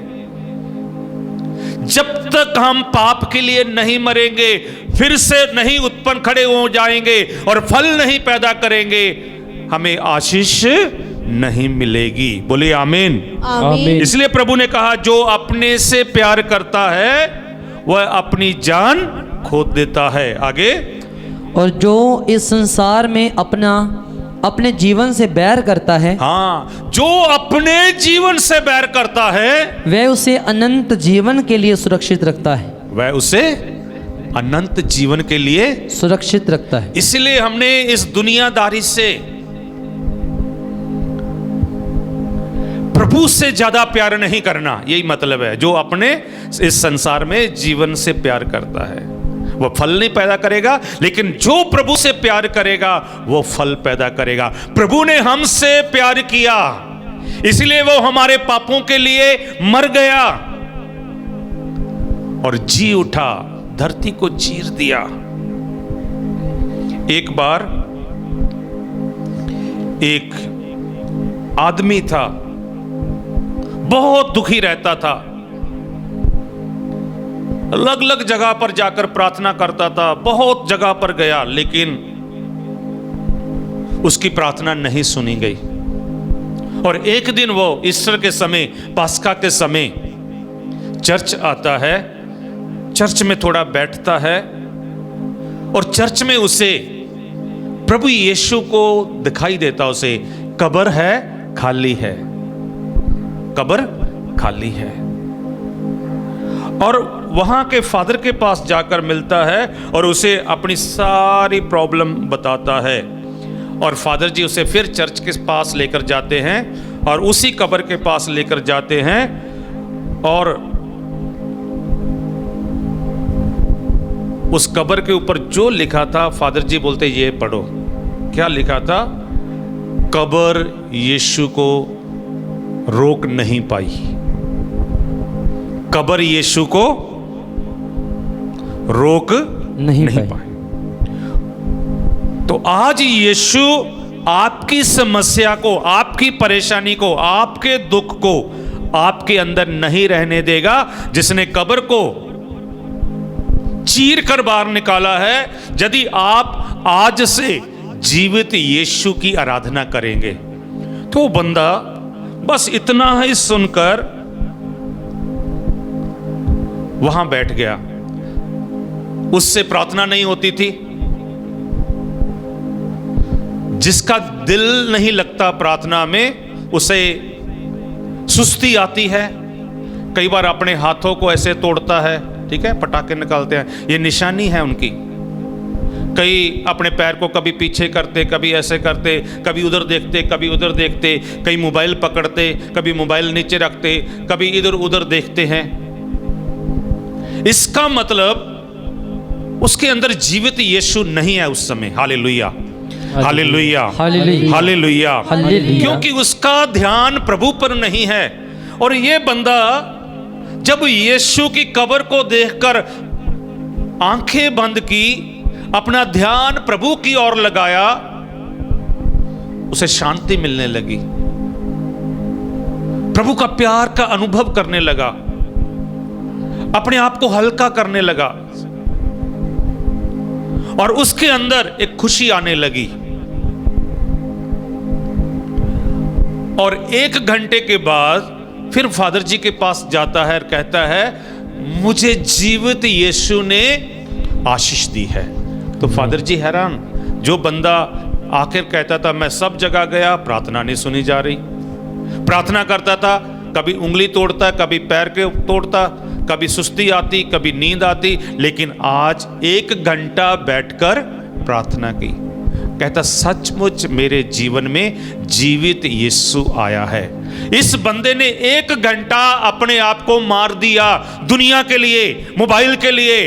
जब तक हम पाप के लिए नहीं मरेंगे, फिर से नहीं उत्पन्न खड़े हो जाएंगे और फल नहीं पैदा करेंगे, हमें आशीष नहीं मिलेगी। बोलिए आमीन। आमीन। इसलिए प्रभु ने कहा, जो अपने से प्यार करता है वह अपनी जान खो देता है। आगे, और जो इस संसार में अपने जीवन से बैर करता है, हाँ, जो अपने जीवन से बैर करता है वह उसे अनंत जीवन के लिए सुरक्षित रखता है। वह उसे अनंत जीवन के लिए सुरक्षित रखता है। इसलिए हमने इस दुनियादारी से, प्रभु से ज्यादा प्यार नहीं करना, यही मतलब है। जो अपने इस संसार में जीवन से प्यार करता है वह फल नहीं पैदा करेगा, लेकिन जो प्रभु से प्यार करेगा वो फल पैदा करेगा। प्रभु ने हमसे प्यार किया, इसलिए वो हमारे पापों के लिए मर गया और जी उठा, धरती को चीर दिया। एक बार एक आदमी था, बहुत दुखी रहता था, अलग अलग जगह पर जाकर प्रार्थना करता था, बहुत जगह पर गया, लेकिन उसकी प्रार्थना नहीं सुनी गई। और एक दिन वो ईस्टर के समय, पास्का के समय चर्च आता है, चर्च में थोड़ा बैठता है और चर्च में उसे प्रभु यीशु को दिखाई देता, उसे कब्र है, खाली है, कब्र खाली है। और वहां के फादर के पास जाकर मिलता है और उसे अपनी सारी प्रॉब्लम बताता है। और फादर जी उसे फिर चर्च के पास लेकर जाते हैं और उसी कब्र के पास लेकर जाते हैं और उस कब्र के ऊपर जो लिखा था, फादर जी बोलते ये पढ़ो। क्या लिखा था? कब्र यीशु को रोक नहीं पाई, कब्र यीशु को रोक नहीं पाई। तो आज यीशु आपकी समस्या को, आपकी परेशानी को, आपके दुख को आपके अंदर नहीं रहने देगा। जिसने कब्र को चीर कर बाहर निकाला है, यदि आप आज से जीवित यीशु की आराधना करेंगे, तो बंदा बस इतना ही सुनकर वहां बैठ गया। उससे प्रार्थना नहीं होती थी, जिसका दिल नहीं लगता प्रार्थना में, उसे सुस्ती आती है। कई बार अपने हाथों को ऐसे तोड़ता है, ठीक है, पटाखे निकालते हैं, ये निशानी है उनकी। कई अपने पैर को कभी पीछे करते, कभी ऐसे करते, कभी उधर देखते, कभी उधर देखते, कई मोबाइल पकड़ते, कभी मोबाइल नीचे रखते, कभी इधर उधर देखते हैं। इसका मतलब उसके अंदर जीवित यीशु नहीं है उस समय। Hallelujah, hallelujah, hallelujah, hallelujah. Hallelujah. क्योंकि उसका ध्यान प्रभु पर नहीं है। और ये बंदा जब यीशु की कब्र को देखकर आंखें बंद की, अपना ध्यान प्रभु की ओर लगाया, उसे शांति मिलने लगी, प्रभु का प्यार का अनुभव करने लगा, अपने आप को हल्का करने लगा और उसके अंदर एक खुशी आने लगी। और 1 घंटे के बाद फिर फादर जी के पास जाता है और कहता है, मुझे जीवित यीशु ने आशीष दी है। तो फादर जी हैरान, जो बंदा आखिर कहता था मैं सब जगह गया, प्रार्थना नहीं सुनी जा रही, प्रार्थना करता था, कभी उंगली तोड़ता, कभी पैर के तोड़ता, कभी सुस्ती आती, कभी नींद आती, लेकिन आज 1 घंटा बैठकर प्रार्थना की। कहता सचमुच मेरे जीवन में जीवित यीशु आया है। इस बंदे ने 1 घंटा अपने आप को मार दिया, दुनिया के लिए, मोबाइल के लिए,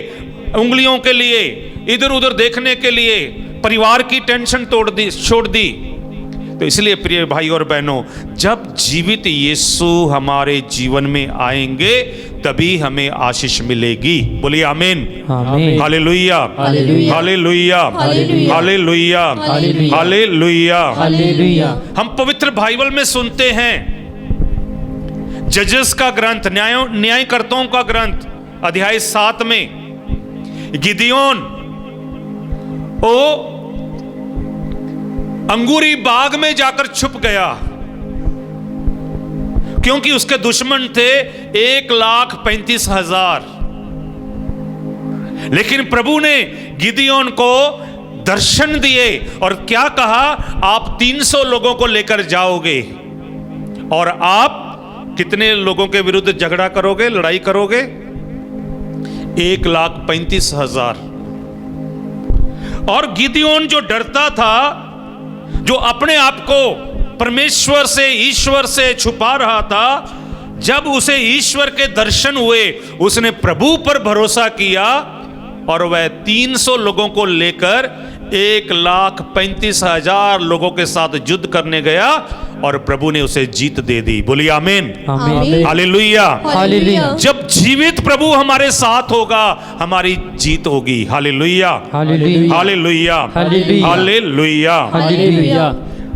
उंगलियों के लिए, इधर उधर देखने के लिए, परिवार की टेंशन छोड़ दी, तो इसलिए प्रिय भाई और बहनों, जब जीवित यीशु हमारे जीवन में आएंगे तभी हमें आशीष मिलेगी। बोलिए आमीन। आमीन। Hallelujah, hallelujah, hallelujah, hallelujah, hallelujah, hallelujah, hallelujah. Hallelujah. हम पवित्र बाइबल में सुनते हैं, जजेस का ग्रंथ, न्यायकर्ताओं का ग्रंथ अध्याय 7 में गिदियोन ओ अंगूरी बाग में जाकर छुप गया, क्योंकि उसके दुश्मन थे 1,35,000। लेकिन प्रभु ने गिदियोन को दर्शन दिए और क्या कहा, आप 300 लोगों को लेकर जाओगे और आप कितने लोगों के विरुद्ध झगड़ा करोगे, लड़ाई करोगे? 1,35,000। और गिदियोन जो डरता था, जो अपने आप को परमेश्वर से, ईश्वर से छुपा रहा था, जब उसे ईश्वर के दर्शन हुए उसने प्रभु पर भरोसा किया और वह 300 लोगों को लेकर 1,35,000 लोगों के साथ युद्ध करने गया और प्रभु ने उसे जीत दे दी। बोलिए आमीन। आमीन। हालेलुया। हालेलुया। जब जीवित प्रभु हमारे साथ होगा हमारी जीत होगी। Hallelujah, hallelujah, hallelujah, hallelujah, hallelujah. Hallelujah.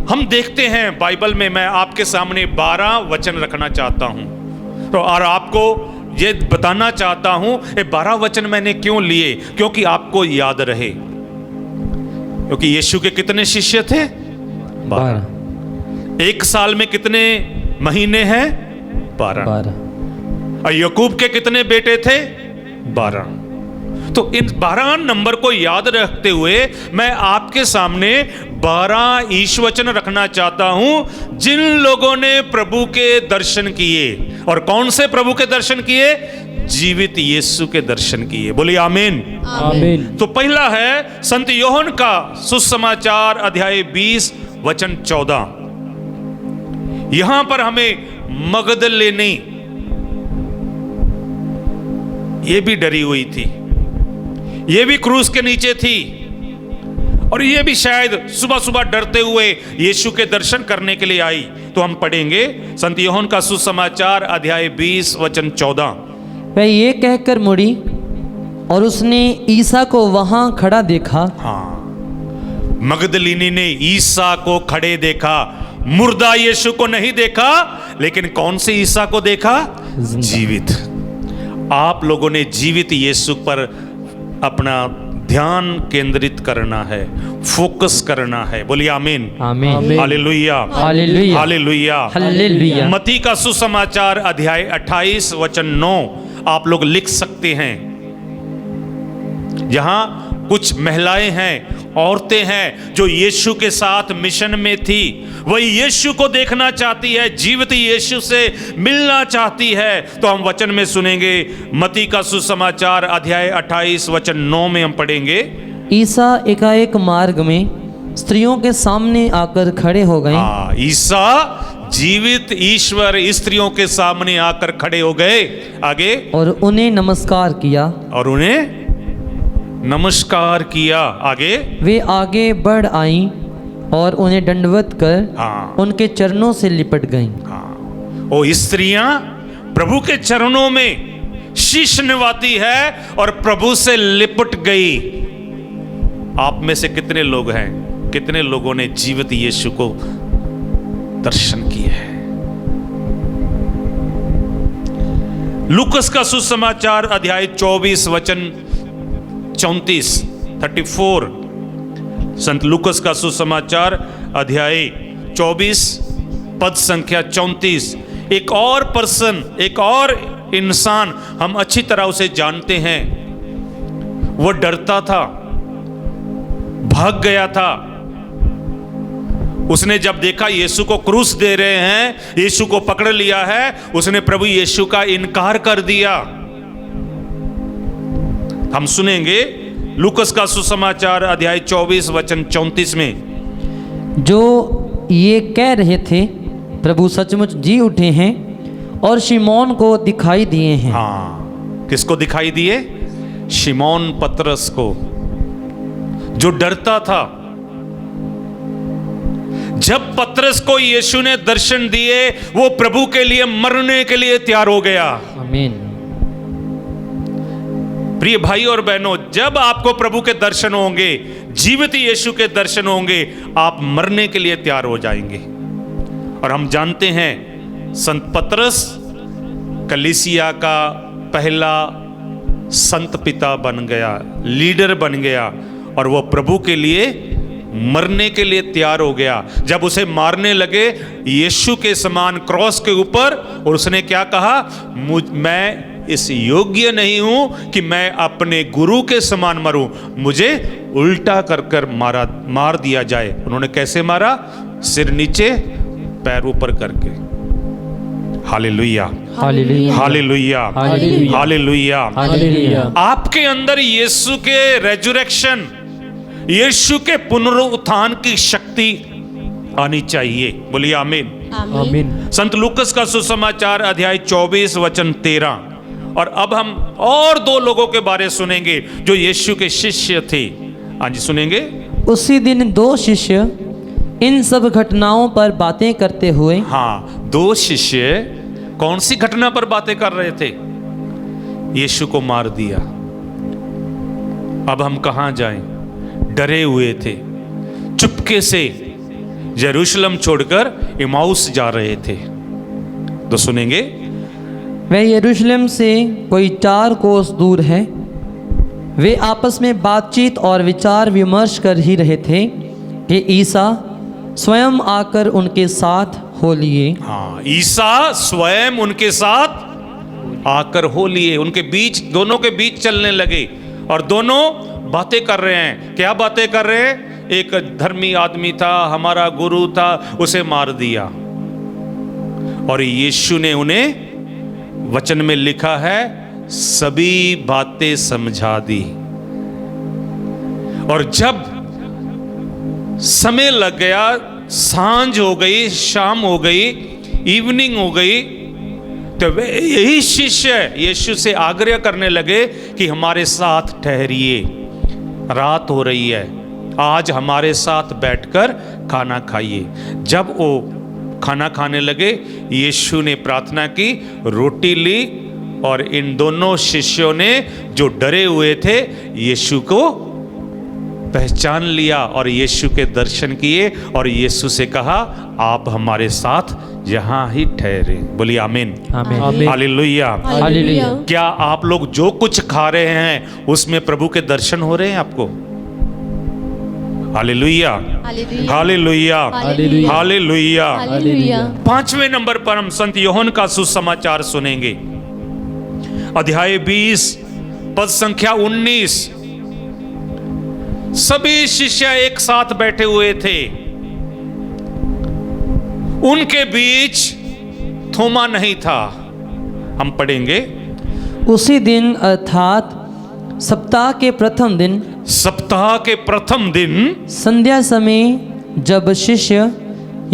हम देखते हैं बाइबल में, मैं आपके सामने 12 वचन रखना चाहता हूं तो और आपको ये बताना चाहता हूं ये 12 वचन मैंने क्यों लिए, क्योंकि आपको याद रहे। क्योंकि यीशु के कितने शिष्य थे? 12। एक साल में कितने महीने हैं? 12। और याकूब के कितने बेटे थे? 12। तो इन 12 नंबर को याद रखते हुए मैं आपके सामने 12 ईशवचन रखना चाहता हूं जिन लोगों ने प्रभु के दर्शन किए। और कौन से प्रभु के दर्शन किए? जीवित यीशु के दर्शन किए। बोलिए आमीन। आमीन। तो पहला है संत योहन का सुसमाचार अध्याय 20 वचन 14। यहां पर हमें मगदलेनी, ये भी डरी हुई थी, ये भी क्रूस के नीचे थी और ये भी शायद सुबह सुबह डरते हुए यीशु के दर्शन करने के लिए आई। तो हम पढ़ेंगे संत योहन का सुसमाचार अध्याय 20 वचन 14। वह ये कहकर मुड़ी और उसने ईसा को वहां खड़ा देखा। हाँ, मगदलिनी ने ईसा को खड़े देखा, मुर्दा यीशु को नहीं देखा, लेकिन कौन से ईसा को देखा? जीवित। आप लोगों ने जीवित यीशु पर अपना ध्यान केंद्रित करना है, फोकस करना है। बोलिए आमीन। आमीन। Hallelujah, hallelujah, hallelujah, hallelujah. मत्ती का सुसमाचार अध्याय 28 वचन 9 आप लोग लिख सकते हैं। यहां कुछ महिलाएं हैं, औरतें हैं जो यीशु के साथ मिशन में थी। वही यीशु को देखना चाहती है, जीवित यीशु से मिलना चाहती है। तो हम वचन में सुनेंगे, मत्ती का सुसमाचार अध्याय 28 वचन 9 में हम पढ़ेंगे। ईसा एकाएक मार्ग में स्त्रियों के सामने आकर खड़े हो गए। ईसा जीवित ईश्वर स्त्रियों के सामने आकर खड़े हो गए। आगे, और उन्हें नमस्कार किया। और उन्हें नमस्कार किया। आगे, वे आगे बढ़ आईं और उन्हें दंडवत कर हाँ, उनके चरणों से लिपट गईं। हाँ, वो स्त्रियां प्रभु के चरणों में शीश निवाती है और प्रभु से लिपट गई। आप में से कितने लोग हैं, कितने लोगों ने जीवित यीशु को दर्शन किया है? लूकस का सुसमाचार अध्याय 24 वचन 34 34। संत लूकस का सुसमाचार अध्याय 24 पद संख्या 34। एक और पर्सन, एक और इंसान, हम अच्छी तरह उसे जानते हैं। वो डरता था, भाग गया था। उसने जब देखा यीशु को क्रूस दे रहे हैं, यीशु को पकड़ लिया है, उसने प्रभु यीशु का इनकार कर दिया। हम सुनेंगे लूकस का सुसमाचार अध्याय 24 वचन 34 में। जो ये कह रहे थे, प्रभु सचमुच जी उठे हैं और शिमोन को दिखाई दिए हैं। हाँ, किसको दिखाई दिए? शिमोन पतरस को, जो डरता था। जब पतरस को यीशु ने दर्शन दिए, वो प्रभु के लिए मरने के लिए तैयार हो गया। आमीन। प्रिय भाई और बहनों, जब आपको प्रभु के दर्शन होंगे, जीवित यीशु के दर्शन होंगे, आप मरने के लिए तैयार हो जाएंगे। और हम जानते हैं संत पतरस कलीसिया का पहला संत पिता बन गया, लीडर बन गया, और वो प्रभु के लिए मरने के लिए तैयार हो गया। जब उसे मारने लगे यीशु के समान क्रॉस के ऊपर, और उसने क्या कहा, मैं इस योग्य नहीं हूं कि मैं अपने गुरु के समान मरूं, मुझे उल्टा कर कर मार दिया जाए। उन्होंने कैसे मारा? सिर नीचे पैर ऊपर करके। Hallelujah, hallelujah, hallelujah, hallelujah, hallelujah. Hallelujah. आपके अंदर यीशु के रेजुरेक्शन, यीशु के पुनरुत्थान की शक्ति आनी चाहिए। बोलिए आमीन। आमीन। संत लूकस का सुसमाचार अध्याय 24 वचन 13। और अब हम और दो लोगों के बारे सुनेंगे जो यीशु के शिष्य थे। हाँ जी, सुनेंगे। उसी दिन दो शिष्य इन सब घटनाओं पर बातें करते हुए, हाँ, दो शिष्य कौन सी घटना पर बातें कर रहे थे? यीशु को मार दिया। अब हम कहां जाएं? डरे हुए थे, चुपके से यरूशलेम छोड़कर इमाउस जा रहे थे। तो सुनेंगे। वह यरूशलेम से कोई 4 कोस दूर है। वे आपस में बातचीत और विचार विमर्श कर ही रहे थे कि ईसा स्वयं आकर उनके साथ हो लिए। हाँ, ईसा स्वयं उनके साथ आकर हो लिए, उनके बीच, दोनों के बीच चलने लगे, और दोनों बातें कर रहे हैं। क्या बातें कर रहे हैं? एक धर्मी आदमी था, हमारा गुरु था, उसे मार दिया। और यीशु ने उन्हें, वचन में लिखा है, सभी बातें समझा दी। और जब समय लग गया, सांझ हो गई, शाम हो गई, इवनिंग हो गई, तो वे यही शिष्य यीशु से आग्रह करने लगे कि हमारे साथ ठहरिए, रात हो रही है, आज हमारे साथ बैठकर खाना खाइए। जब वो खाना खाने लगे, यीशु ने प्रार्थना की, रोटी ली, और इन दोनों शिष्यों ने जो डरे हुए थे यीशु को पहचान लिया और यीशु के दर्शन किए, और यीशु से कहा, आप हमारे साथ यहाँ ही ठहरे। बोलिए आमीन। आमीन। हालेलुया। हालेलुया। क्या आप लोग जो कुछ खा रहे हैं उसमें प्रभु के दर्शन हो रहे हैं आपको? Hallelujah, hallelujah, hallelujah. हालेलुया। 5वें नंबर पर हम संत यूहन्ना का सुसमाचार सुनेंगे। अध्याय 20 पद संख्या 19। सभी शिष्य एक साथ बैठे हुए थे। उनके बीच थोमा नहीं था। हम पढ़ेंगे। उसी दिन अर्थात सप्ताह के प्रथम दिन, सप्ताह के प्रथम दिन, संध्या समय, जब शिष्य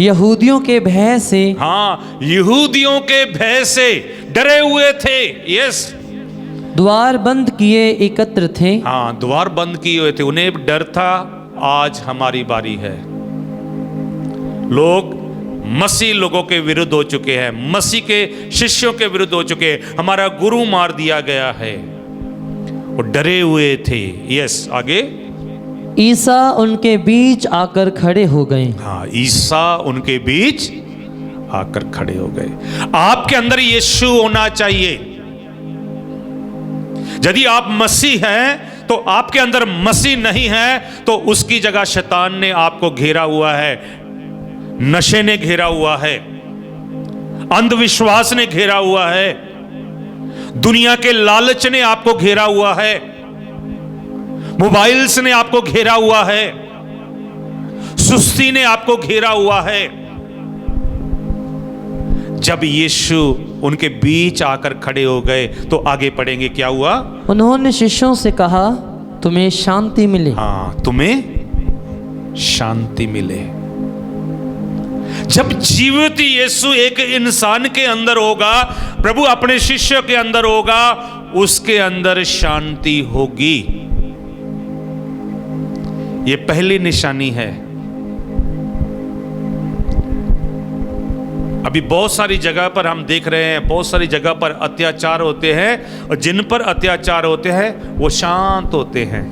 यहूदियों के भय से, हाँ, यहूदियों के भय से डरे हुए थे। यस, द्वार बंद किए एकत्र थे। हाँ, द्वार बंद किए हुए थे। उन्हें डर था, आज हमारी बारी है। लोग मसीह लोगों के विरुद्ध हो चुके हैं, मसीह के शिष्यों के विरुद्ध हो चुके हैं, हमारा गुरु मार दिया गया है। वो डरे हुए थे। यस, आगे। ईसा उनके बीच आकर खड़े हो गए। हाँ, ईसा उनके बीच आकर खड़े हो गए। आपके अंदर यीशु होना चाहिए। यदि आप मसीह हैं तो आपके अंदर मसीह नहीं है तो उसकी जगह शैतान ने आपको घेरा हुआ है, नशे ने घेरा हुआ है, अंधविश्वास ने घेरा हुआ है, दुनिया के लालच ने आपको घेरा हुआ है, मोबाइल्स ने आपको घेरा हुआ है, सुस्ती ने आपको घेरा हुआ है। जब यीशु उनके बीच आकर खड़े हो गए तो आगे पढ़ेंगे क्या हुआ। उन्होंने शिष्यों से कहा, तुम्हें शांति मिले। हाँ, तुम्हें शांति मिले। जब जीवित यीशु एक इंसान के अंदर होगा, प्रभु अपने शिष्य के अंदर होगा, उसके अंदर शांति होगी। ये पहली निशानी है। अभी बहुत सारी जगह पर हम देख रहे हैं, बहुत सारी जगह पर अत्याचार होते हैं, और जिन पर अत्याचार होते हैं वो शांत होते हैं,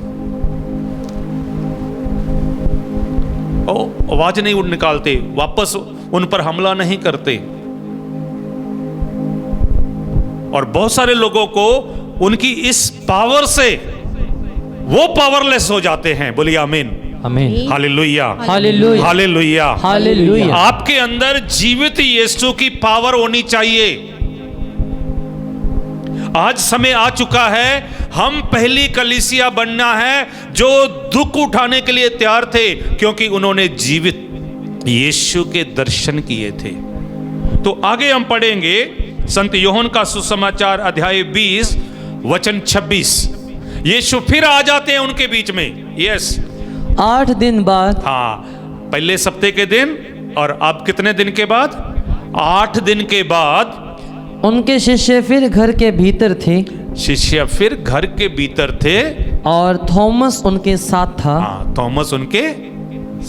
ओ आवाज नहीं निकालते, वापस उन पर हमला नहीं करते। और बहुत सारे लोगों को उनकी इस पावर से वो पावरलेस हो जाते हैं। बोलिए आमीन, आमीन, हालेलुया, हालेलुया, हालेलुया, हालेलुया। आपके अंदर जीवित यीशु की पावर होनी चाहिए। आज समय आ चुका है, हम पहली कलीसिया बनना है जो दुख उठाने के लिए तैयार थे, क्योंकि उन्होंने जीवित यीशु के दर्शन किए थे। तो आगे हम पढ़ेंगे संत यूहन्ना का सुसमाचार अध्याय 20 वचन 26। यीशु फिर आ जाते हैं उनके बीच में। यस, 8 दिन बाद हाँ, पहले सप्ते के दिन, और अब कितने दिन के बाद? 8 दिन के बाद उनके शिष्य फिर घर के भीतर थे शिष्य फिर घर के भीतर थे, और थॉमस उनके साथ था। हाँ, थॉमस उनके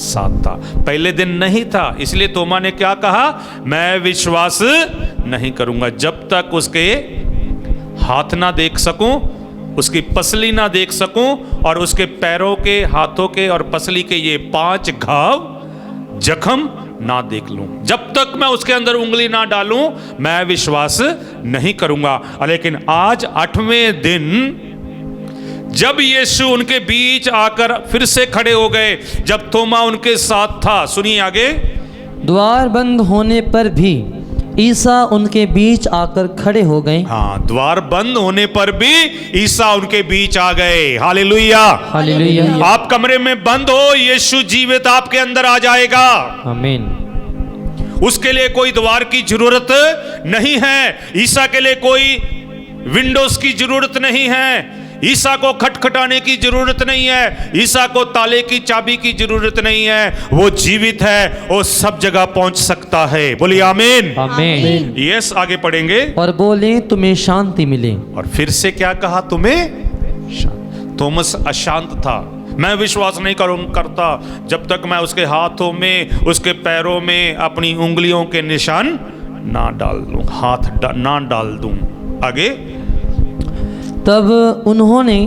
साथ था। पहले दिन नहीं था, इसलिए तोमा ने क्या कहा? मैं विश्वास नहीं करूंगा जब तक उसके हाथ ना देख सकूं, उसकी पसली ना देख सकूं, और उसके पैरों के, हाथों के और पसली के ये 5 घाव, जख्म ना देख लूं। जब तक मैं उसके अंदर उंगली ना डालूं, मैं विश्वास नहीं करूंगा। लेकिन आज 8वें दिन जब यीशु उनके बीच आकर फिर से खड़े हो गए, जब थोमा उनके साथ था, सुनिए आगे। द्वार बंद होने पर भी ईसा उनके बीच आकर खड़े हो गए। हाँ, द्वार बंद होने पर भी ईसा उनके बीच आ गए। हालेलुया, हालेलुया, आप कमरे में बंद हो, यीशु जीवित आपके अंदर आ जाएगा। आमीन, उसके लिए कोई द्वार की जरूरत नहीं है, ईसा के लिए कोई विंडोज की जरूरत नहीं है, ईसा को खटखटाने की जरूरत नहीं है, ईसा को ताले की चाबी की जरूरत नहीं है। वो जीवित है, वो सब जगह पहुंच सकता है। बोलिए आमीन, आमीन, यस। आगे पढ़ेंगे। और बोले तुम्हें शांति मिले। और फिर से क्या कहा? तुम्हें। थॉमस अशांत था। मैं विश्वास नहीं करता जब तक मैं उसके हाथों में, उसके पैरों में अपनी उंगलियों के निशान ना डाल दूं, हाथ ना डाल दूं। आगे। तब उन्होंने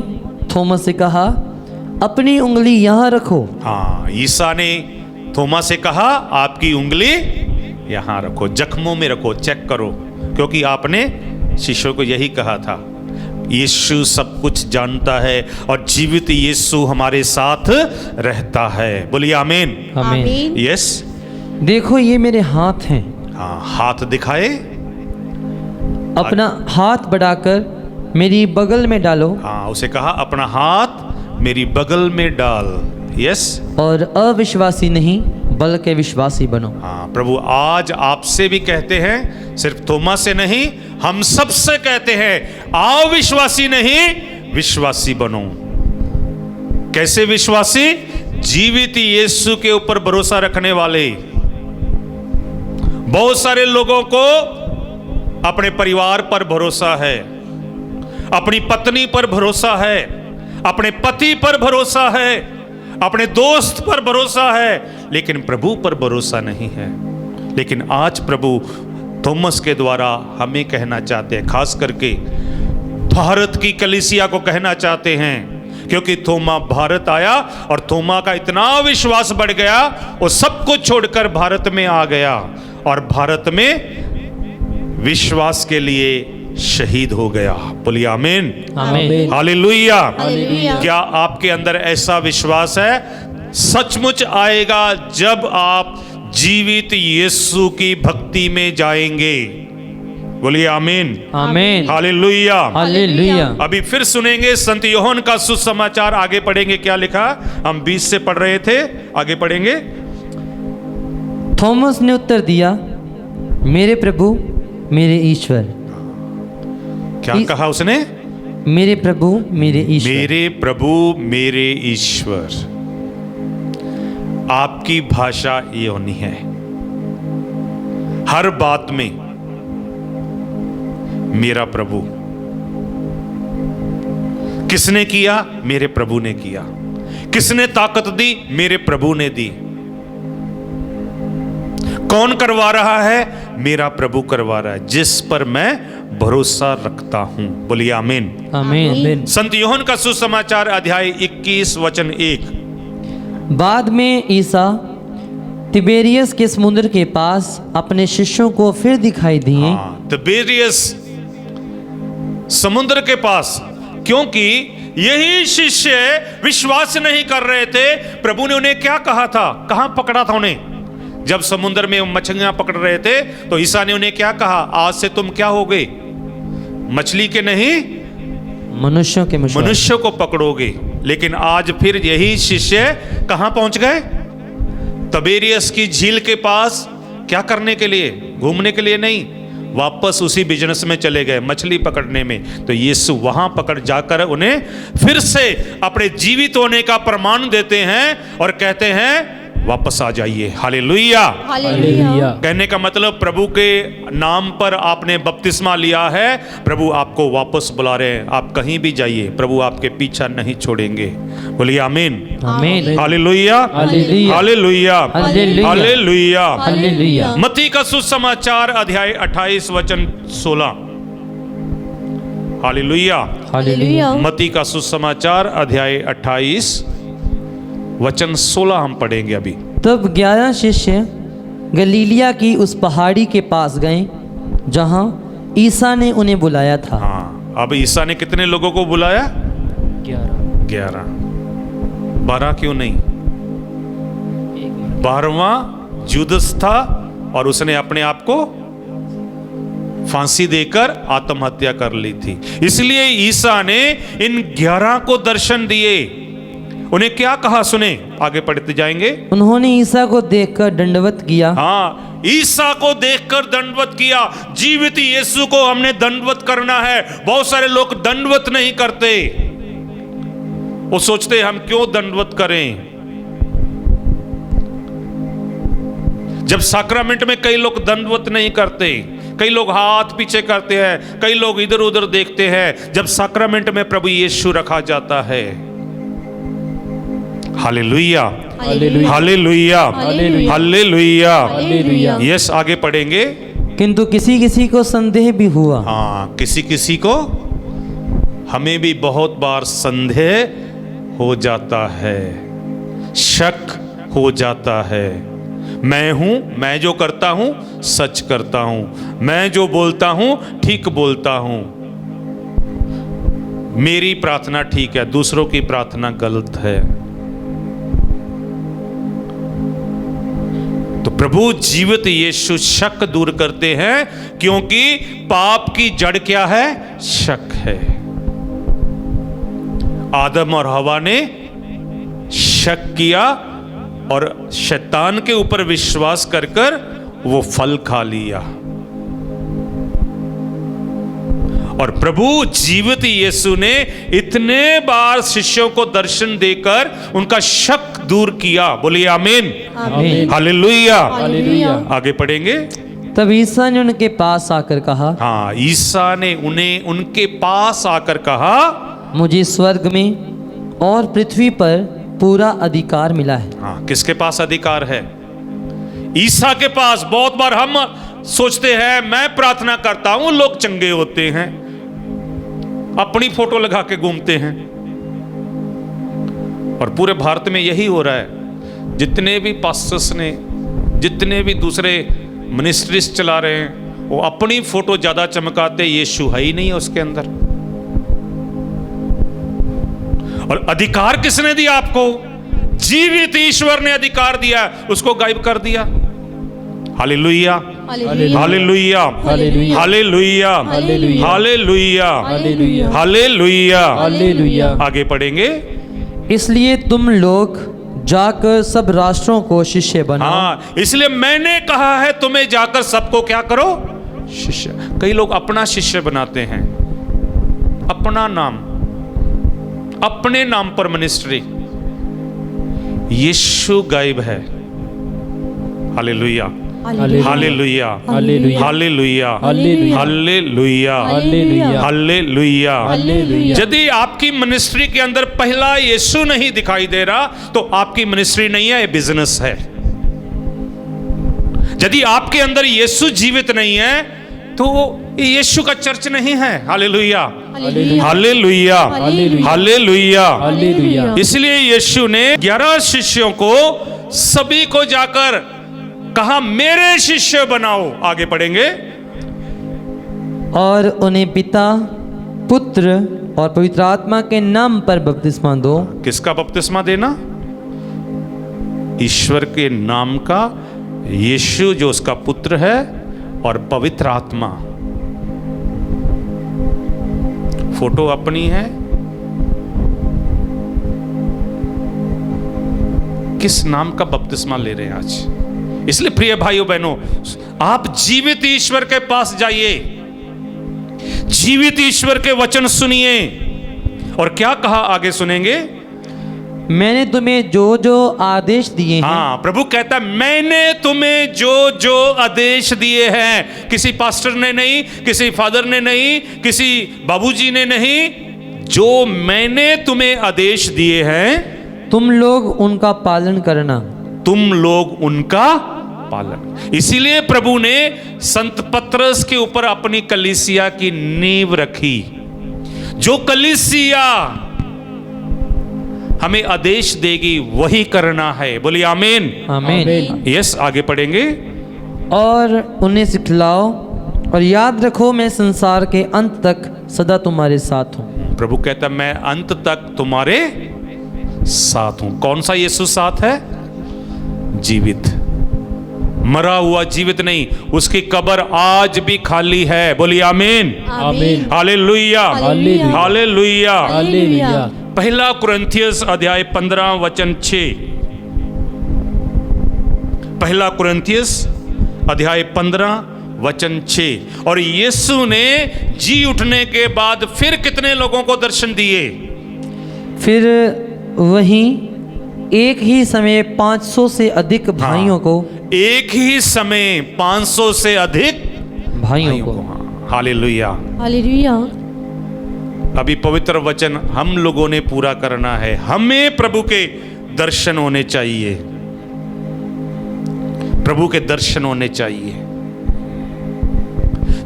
थॉमस से कहा, अपनी उंगली यहाँ रखो। हाँ, ईसा ने थोमा से कहा, आपकी उंगली यहाँ रखो, जख्मों में रखो, चेक करो, क्योंकि आपने शिष्यों को यही कहा था। यीशु सब कुछ जानता है, और जीवित यीशु हमारे साथ रहता है। बोलिए आमीन, आमीन, यस। देखो ये मेरे हाथ हैं। हाँ, हाथ दिखाए। अपना हाथ बढ़ाकर मेरी बगल में डालो। हाँ, उसे कहा अपना हाथ मेरी बगल में डाल। यस। और अविश्वासी नहीं बल्कि विश्वासी बनो। हाँ, प्रभु आज आपसे भी कहते हैं, सिर्फ थोमा से नहीं, हम सब से कहते हैं, अविश्वासी नहीं विश्वासी बनो। कैसे विश्वासी? जीवित यीशु के ऊपर भरोसा रखने वाले। बहुत सारे लोगों को अपने परिवार पर भरोसा है, अपनी पत्नी पर भरोसा है, अपने पति पर भरोसा है, अपने दोस्त पर भरोसा है, लेकिन प्रभु पर भरोसा नहीं है। लेकिन आज प्रभु थॉमस के द्वारा हमें कहना चाहते हैं, खास करके भारत की कलीसिया को कहना चाहते हैं, क्योंकि थोमा भारत आया और थोमा का इतना विश्वास बढ़ गया, वो सब कुछ छोड़कर भारत में आ गया और भारत में विश्वास के लिए शहीद हो गया। बोलिए आमीन, आमीन, हालेलुया। हालेलुया। क्या आपके अंदर ऐसा विश्वास है? सचमुच आएगा जब आप जीवित यीशु की भक्ति में जाएंगे। बोलिए आमीन, आमीन, हालेलुया। हालेलुया। अभी फिर सुनेंगे संत यूहन्ना का सुसमाचार। आगे पढ़ेंगे, क्या लिखा? हम 20 से पढ़ रहे थे, आगे पढ़ेंगे। थॉमस ने उत्तर दिया, मेरे प्रभु मेरे ईश्वर। क्या कहा उसने? मेरे प्रभु मेरे ईश्वर। मेरे प्रभु मेरे ईश्वर। आपकी भाषा ये होनी है हर बात में, मेरा प्रभु। किसने किया? मेरे प्रभु ने किया। किसने ताकत दी? मेरे प्रभु ने दी। कौन करवा रहा है? मेरा प्रभु करवा रहा है, जिस पर मैं भरोसा रखता हूं। बोलिए आमीन। आमीन। संत यूहन्ना का सुसमाचार अध्याय 21 वचन 1। बाद में ईसा तिबेरियस के समुद्र के पास अपने शिष्यों को फिर दिखाई दिए। तिबेरियस समुद्र के पास, क्योंकि यही शिष्य विश्वास नहीं कर रहे थे। प्रभु ने उन्हें क्या कहा था, कहां पकड़ा था उन्हें? जब समुद्र में मछलियां पकड़ रहे थे तो ईसा ने उन्हें क्या कहा, आज से तुम क्या होगे, मछली के नहीं मनुष्यों के मछुआरे। मनुष्य को पकड़ोगे। लेकिन आज फिर यही शिष्य कहां पहुंच गए? तिबेरियस की झील के पास। क्या करने के लिए? घूमने के लिए नहीं, वापस उसी बिजनेस में चले गए, मछली पकड़ने में। तो यीशु वहां पकड़ जाकर उन्हें फिर से अपने जीवित होने का प्रमाण देते हैं और कहते हैं वापस आ जाइए। हालेलुया। हालेलुया। कहने का मतलब प्रभु के नाम पर आपने बपतिस्मा लिया है, प्रभु आपको वापस बुला रहे हैं। आप कहीं भी जाइए, प्रभु आपके पीछा नहीं छोड़ेंगे। बोलिए आमीन। आमीन। Hallelujah. Hallelujah. Hallelujah. Hallelujah. Hallelujah. Hallelujah. मत्ती का सुसमाचार अध्याय 28 वचन 16। हालेलुया। हालेलुया। मत्ती का सुसमाचार अध्याय 28 वचन 16 हम पढ़ेंगे अभी। तब 11 शिष्य गलीलिया की उस पहाड़ी के पास गए जहां ईसा ने उन्हें बुलाया था। हाँ, अब ईसा ने कितने लोगों को बुलाया? 11। 12 क्यों नहीं? 12वां जुदस था और उसने अपने आप को फांसी देकर आत्महत्या कर ली थी। इसलिए ईसा ने इन 11 को दर्शन दिए। उन्हें क्या कहा सुने, आगे पढ़ते जाएंगे। उन्होंने ईसा को देखकर दंडवत किया। हाँ, ईसा को देखकर दंडवत किया। जीवित यीशु को हमने दंडवत करना है। बहुत सारे लोग दंडवत नहीं करते, वो सोचते हम क्यों दंडवत करें। जब सैक्रामेंट में कई लोग दंडवत नहीं करते, कई लोग हाथ पीछे करते हैं, कई लोग इधर उधर देखते हैं। जब सैक्रामेंट में प्रभु यीशु रखा जाता है। Hallelujah. Hallelujah. Hallelujah. Hallelujah. Hallelujah. Hallelujah. Yes, आगे पढ़ेंगे। किंतु किसी किसी को संदेह भी हुआ। हाँ, किसी किसी को, हमें भी बहुत बार संदेह हो जाता है, शक हो जाता है। मैं जो करता हूं सच करता हूं, मैं जो बोलता हूं ठीक बोलता हूं, मेरी प्रार्थना ठीक है, दूसरों की प्रार्थना गलत है। तो प्रभु जीवित यीशु शक दूर करते हैं, क्योंकि पाप की जड़ क्या है? शक है। आदम और हवा ने शक किया और शैतान के ऊपर विश्वास कर कर वो फल खा लिया। और प्रभु जीवित यीशु ने इतने बार शिष्यों को दर्शन देकर उनका शक दूर किया। बोलिए आमीन। आमीन। हालेलुया। हालेलुया। आगे पढ़ेंगे। तब ईसा ने उनके पास आकर कहा, हाँ, ईसा ने उन्हें उनके पास आकर कहा, मुझे स्वर्ग में और पृथ्वी पर पूरा अधिकार मिला है। हाँ, किसके पास अधिकार है? ईसा के पास। बहुत बार हम सोचते हैं मैं प्रार्थना करता हूं, लोग चंगे होते हैं, अपनी फोटो लगा के घूमते हैं। और पूरे भारत में यही हो रहा है। जितने भी पास्टर्स ने, जितने भी दूसरे मिनिस्ट्रीज चला रहे हैं, वो अपनी फोटो ज्यादा चमकाते, यीशु है ही नहीं है उसके अंदर। और अधिकार किसने दिया आपको? जीवित ईश्वर ने अधिकार दिया, उसको गायब कर दिया। Hallelujah. Hallelujah. Hallelujah. Hallelujah. Hallelujah. Hallelujah. Hallelujah. Hallelujah. Hallelujah. Hallelujah. आगे पढ़ेंगे। इसलिए तुम लोग जाकर सब राष्ट्रों को शिष्य बनाओ। हाँ, इसलिए मैंने कहा है तुम्हें जाकर सबको क्या करो? शिष्य। कई लोग अपना शिष्य बनाते हैं, अपना नाम, अपने नाम पर मिनिस्ट्री। यीशु गायब है। Hallelujah. Hallelujah. Hallelujah. Hallelujah. Hallelujah. Hallelujah. Hallelujah. Hallelujah. Hallelujah. Hallelujah. यदि आपकी मिनिस्ट्री के अंदर पहला यीशु नहीं दिखाई दे रहा, तो आपकी मिनिस्ट्री नहीं है, ये बिजनेस है। यदि आपके अंदर यीशु जीवित नहीं है तो यीशु का चर्च नहीं है। Hallelujah, hallelujah, hallelujah. हालेलुया। इसलिए यीशु ने 11 शिष्यों को सभी को जाकर कहा मेरे शिष्य बनाओ। आगे पढ़ेंगे। और उन्हें पिता, पुत्र और पवित्र आत्मा के नाम पर बपतिस्मा दो। किसका बपतिस्मा देना? ईश्वर के नाम का, यीशु जो उसका पुत्र है, और पवित्र आत्मा। फोटो अपनी है। किस नाम का बपतिस्मा ले रहे हैं आज? इसलिए प्रिय भाइयों बहनों, आप जीवित ईश्वर के पास जाइए, जीवित ईश्वर के वचन सुनिए। और क्या कहा आगे सुनेंगे? मैंने तुम्हें जो जो आदेश दिए हैं। हाँ, प्रभु कहता है मैंने तुम्हें जो जो आदेश दिए हैं। किसी पास्टर ने नहीं, किसी फादर ने नहीं, किसी बाबूजी ने नहीं, जो मैंने तुम्हें आदेश दिए हैं तुम लोग उनका पालन करना। तुम लोग उनका पालन। इसीलिए प्रभु ने संत पतरस के ऊपर अपनी कलीसिया की नींव रखी। जो कलीसिया हमें आदेश देगी वही करना है। बोलिए आमीन, आमीन। यस, आगे पढ़ेंगे। और उन्हें सिखलाओ और याद रखो मैं संसार के अंत तक सदा तुम्हारे साथ हूँ। प्रभु कहता मैं अंत तक तुम्हारे साथ हूं। कौन सा यीशु साथ है? जीवित, मरा हुआ जीवित नहीं। उसकी कब्र आज भी खाली है। बोलिए आमीन, आमीन। Hallelujah, hallelujah. हालेलुया। हालेलुया। पहला कुरिन्थियस अध्याय 15 वचन 6। पहला कुरिन्थियस अध्याय 15 वचन 6। और यीशु ने जी उठने के बाद फिर कितने लोगों को दर्शन दिए? फिर वहीं एक ही समय 500 से अधिक भाइयों को, एक ही समय 500 से अधिक भाइयों को। हालेलुया। हालेलुया। अभी पवित्र वचन हम लोगों ने पूरा करना है। हमें प्रभु के दर्शन होने चाहिए, प्रभु के दर्शन होने चाहिए।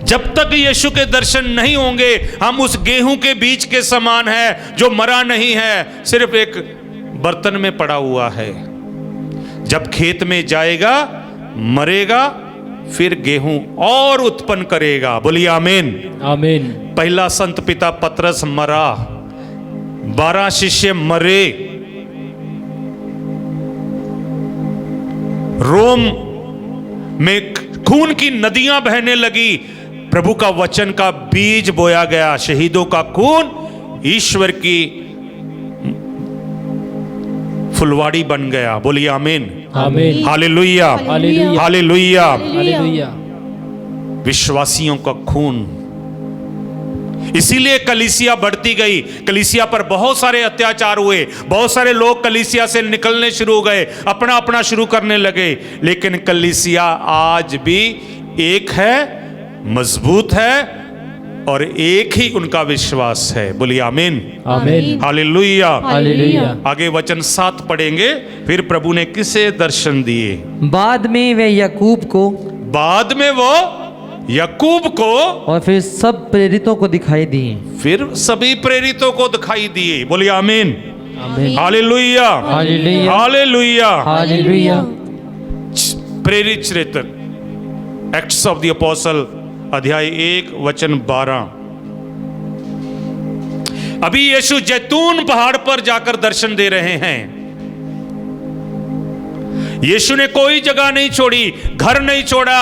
जब तक यीशु के दर्शन नहीं होंगे हम उस गेहूं के बीज के समान है जो मरा नहीं है, सिर्फ एक बर्तन में पड़ा हुआ है। जब खेत में जाएगा, मरेगा, फिर गेहूं और उत्पन्न करेगा। बोलिए आमीन, आमीन। पहला संत पिता पतरस मरा, 12 शिष्य मरे, रोम में खून की नदियां बहने लगी। प्रभु का वचन का बीज बोया गया, शहीदों का खून ईश्वर की फुलवाड़ी बन गया। बोलिए आमीन, आमीन। Hallelujah, hallelujah. हालेलुया। हालेलुया। विश्वासियों का खून। इसीलिए कलीसिया बढ़ती गई। कलीसिया पर बहुत सारे अत्याचार हुए, बहुत सारे लोग कलीसिया से निकलने शुरू हो गए, अपना अपना शुरू करने लगे। लेकिन कलीसिया आज भी एक है, मजबूत है, और एक ही उनका विश्वास है। बोलिए आमीन, आमीन। हालेलुया। हालेलुया। आगे वचन 7 पढ़ेंगे। फिर प्रभु ने किसे दर्शन दिए? बाद में वे याकूब को, बाद में वो याकूब को, और फिर सब प्रेरितों को दिखाई दिए। फिर सभी प्रेरितों को दिखाई दिए। बोलिए आमीन, आमीन। Hallelujah, hallelujah. हालेलुया। हालेलुया। प्रेरित चरित्र, एक्ट्स ऑफ द अपोस्टल अध्याय 1 वचन 12। अभी यीशु जैतून पहाड़ पर जाकर दर्शन दे रहे हैं। यीशु ने कोई जगह नहीं छोड़ी, घर नहीं छोड़ा,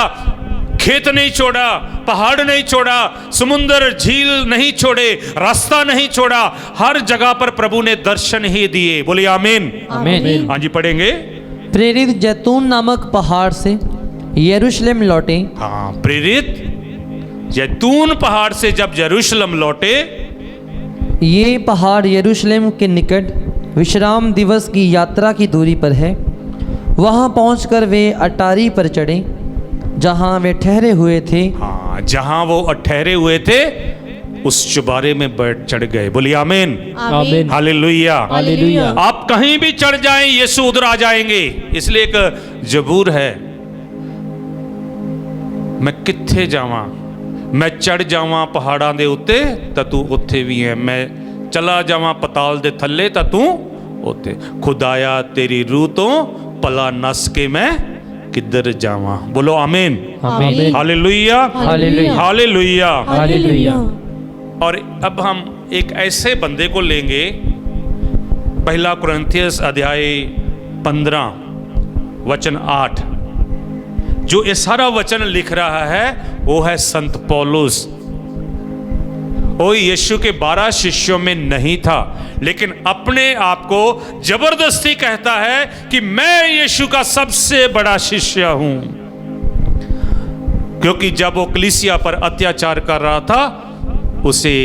खेत नहीं छोड़ा, पहाड़ नहीं छोड़ा, समुद्र झील नहीं छोड़े, रास्ता नहीं छोड़ा। हर जगह पर प्रभु ने दर्शन ही दिए। बोलिए आमीन, आमीन। हाँ जी, पढ़ेंगे। प्रेरित जैतून नामक पहाड़ से यरूशलेम लौटे। हाँ, प्रेरित जैतून पहाड़ से जब यरूशलेम लौटे। ये पहाड़ यरूशलेम के निकट विश्राम दिवस की यात्रा की दूरी पर है। वहाँ पहुंचकर वे अटारी पर चढ़े जहाँ वे ठहरे हुए थे। हाँ, जहां वो ठहरे हुए थे उस चुबारे में बैठ चढ़ गए। बोलिए आमीन, आमीन। हालेलुया। हालेलुया। आप कहीं भी चढ़ जाएं, यीशु उधर आ जाएंगे। इसलिए एक जबूर है, मैं कित्थे जावां, मैं चढ़ जावां पहाड़ां दे उत्ते तां तू उत्थे भी है, मैं चला जावां पताल दे थल्ले तां तू उत्ते। खुदाया तेरी रूह तो पला नस के मैं किधर जावां। बोलो आमीन, आमीन, हालेलुया, हालेलुया, हालेलुया। हालेलुया। और अब हम एक ऐसे बंदे को लेंगे, पहला कुरिन्थियस अध्याय 15 वचन 8, जो ये सारा वचन लिख रहा है वो है संत पौलुस। वो यीशु के 12 शिष्यों में नहीं था, लेकिन अपने आप को जबरदस्ती कहता है कि मैं यीशु का सबसे बड़ा शिष्य हूं, क्योंकि जब वो कलीसिया पर अत्याचार कर रहा था उसे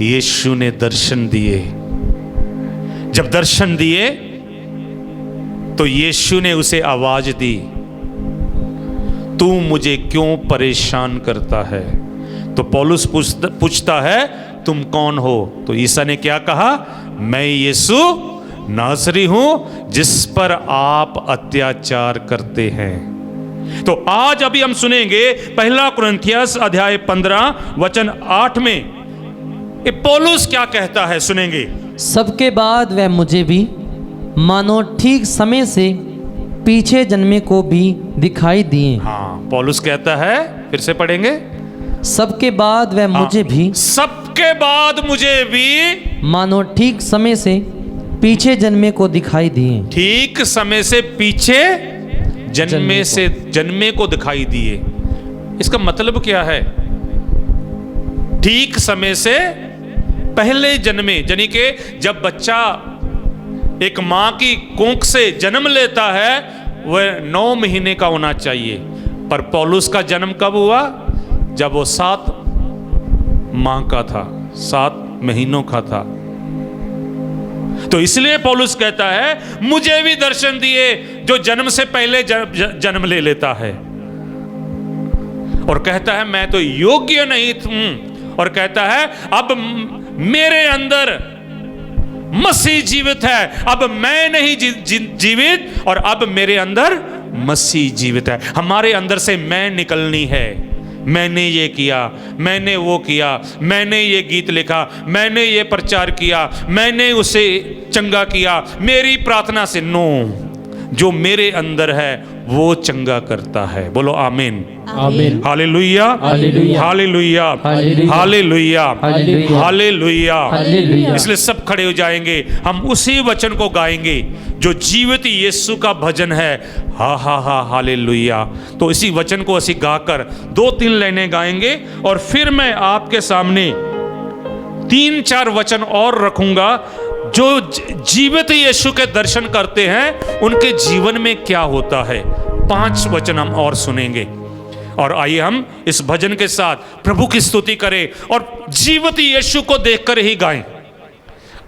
यीशु ने दर्शन दिए। जब दर्शन दिए तो यीशु ने उसे आवाज दी, तू मुझे क्यों परेशान करता है। तो पौलुस पूछता है तुम कौन हो। तो ईसा ने क्या कहा, मैं यीशु नासरी हूं जिस पर आप अत्याचार करते हैं। तो आज अभी हम सुनेंगे पहला कुरिन्थियस अध्याय 15 वचन 8 में ये पौलुस क्या कहता है, सुनेंगे। सबके बाद वह मुझे भी मानो ठीक समय से पीछे जन्मे को भी दिखाई दिए। हाँ, पौलुस कहता है, फिर से पढ़ेंगे। सबके बाद वह मुझे भी, सबके बाद मुझे भी मानो ठीक समय से पीछे जन्मे को दिखाई दिए। ठीक समय से पीछे जन्मे को दिखाई दिए। इसका मतलब क्या है? ठीक समय से पहले जन्मे, यानी कि जब बच्चा एक मां की कोख से जन्म लेता है वह 9 महीने का होना चाहिए। पर पौलुस का जन्म कब हुआ? जब वो 7 माह का था, 7 महीनों का था। तो इसलिए पौलुस कहता है मुझे भी दर्शन दिए जो जन्म से पहले जन्म ले लेता है, और कहता है मैं तो योग्य नहीं हूं, और कहता है अब मेरे अंदर मसीह जीवित है, अब मैं नहीं जीवित और अब मेरे अंदर मसीह जीवित है। हमारे अंदर से मैं निकलनी है। मैंने ये किया, मैंने वो किया, मैंने ये गीत लिखा, मैंने ये प्रचार किया, मैंने उसे चंगा किया, मेरी प्रार्थना से नो, जो मेरे अंदर है वो चंगा करता है। बोलो आमीन, आमीन, hallelujah, hallelujah, hallelujah, hallelujah, hallelujah, hallelujah, hallelujah. Hallelujah. इसलिए सब खड़े हो जाएंगे, हम उसी वचन को गाएंगे जो जीवित यीशु का भजन है, हा हा हा हालेलुया। तो इसी वचन को ਅਸੀਂ गाकर 2-3 लाइनें गाएंगे, और फिर मैं आपके सामने 3-4 वचन और रखूंगा जो जीवित यीशु के दर्शन करते हैं उनके जीवन में क्या होता है। 5 वचन हम और सुनेंगे, और आइए हम इस भजन के साथ प्रभु की स्तुति करें और जीवित यीशु को देखकर ही गाएं।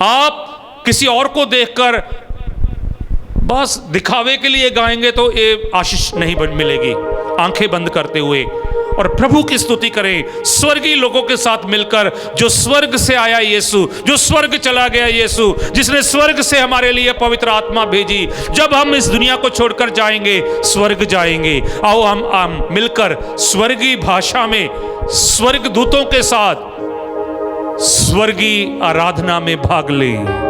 आप किसी और को देखकर बस दिखावे के लिए गाएंगे तो ये आशीष नहीं मिलेगी। आंखें बंद करते हुए और प्रभु की स्तुति करें स्वर्गीय लोगों के साथ मिलकर, जो स्वर्ग से आया यीशु, जो स्वर्ग चला गया यीशु, जिसने स्वर्ग से हमारे लिए पवित्र आत्मा भेजी। जब हम इस दुनिया को छोड़कर जाएंगे स्वर्ग जाएंगे। आओ हम मिलकर स्वर्गीय भाषा में स्वर्ग दूतों के साथ स्वर्गीय आराधना में भाग लें।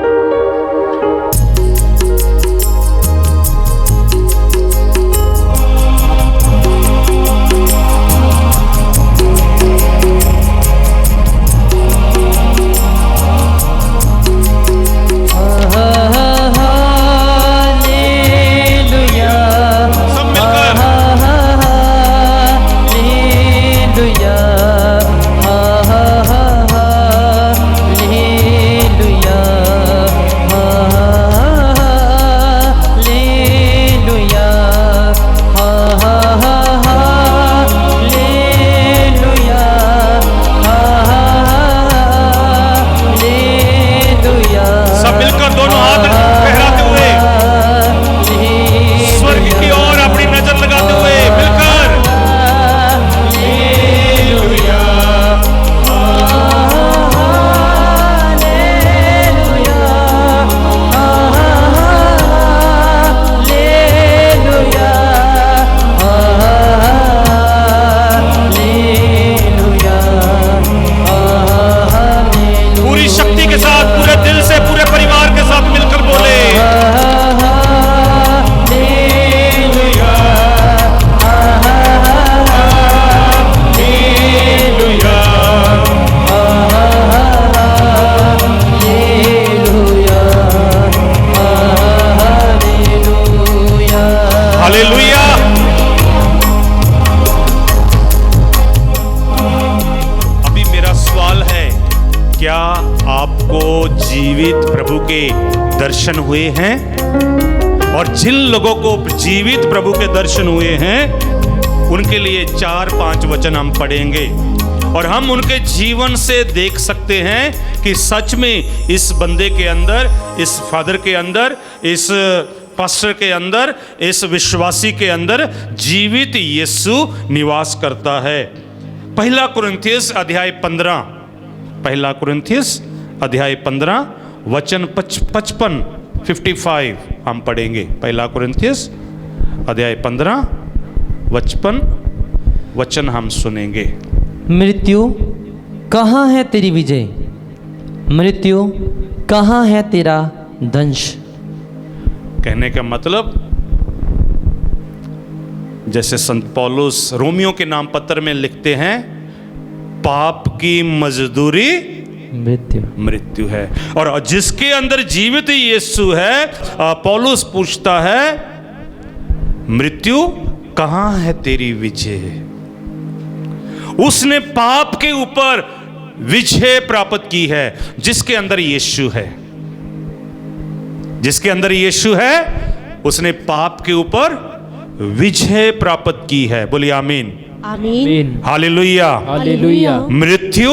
को जीवित प्रभु के दर्शन हुए हैं, और जिन लोगों को जीवित प्रभु के दर्शन हुए हैं उनके लिए 4-5 वचन हम पढ़ेंगे, और हम उनके जीवन से देख सकते हैं कि सच में इस बंदे के अंदर, इस फादर के अंदर, इस पास्टर के अंदर, इस विश्वासी के अंदर जीवित यीशु निवास करता है। पहला कुरिन्थियस अध्याय 15, पहला कुरिन्थियस अध्याय 15 वचन 55 हम पढ़ेंगे। पहला कुरिन्थियस अध्याय 15 55 वचन हम सुनेंगे। मृत्यु कहाँ है तेरी विजय, मृत्यु कहाँ है तेरा दंश। कहने का मतलब, जैसे संत पौलुस रोमियो के नाम पत्र में लिखते हैं, पाप की मजदूरी मृत्यु है, और जिसके अंदर जीवित यीशु है, पौलुस पूछता है मृत्यु कहाँ है तेरी विजय। उसने पाप के ऊपर विजय प्राप्त की है जिसके अंदर यीशु है। जिसके अंदर यीशु है उसने पाप के ऊपर विजय प्राप्त की है। बोलिए आमीन, आमीन, हालेलुया, हालेलुया। मृत्यु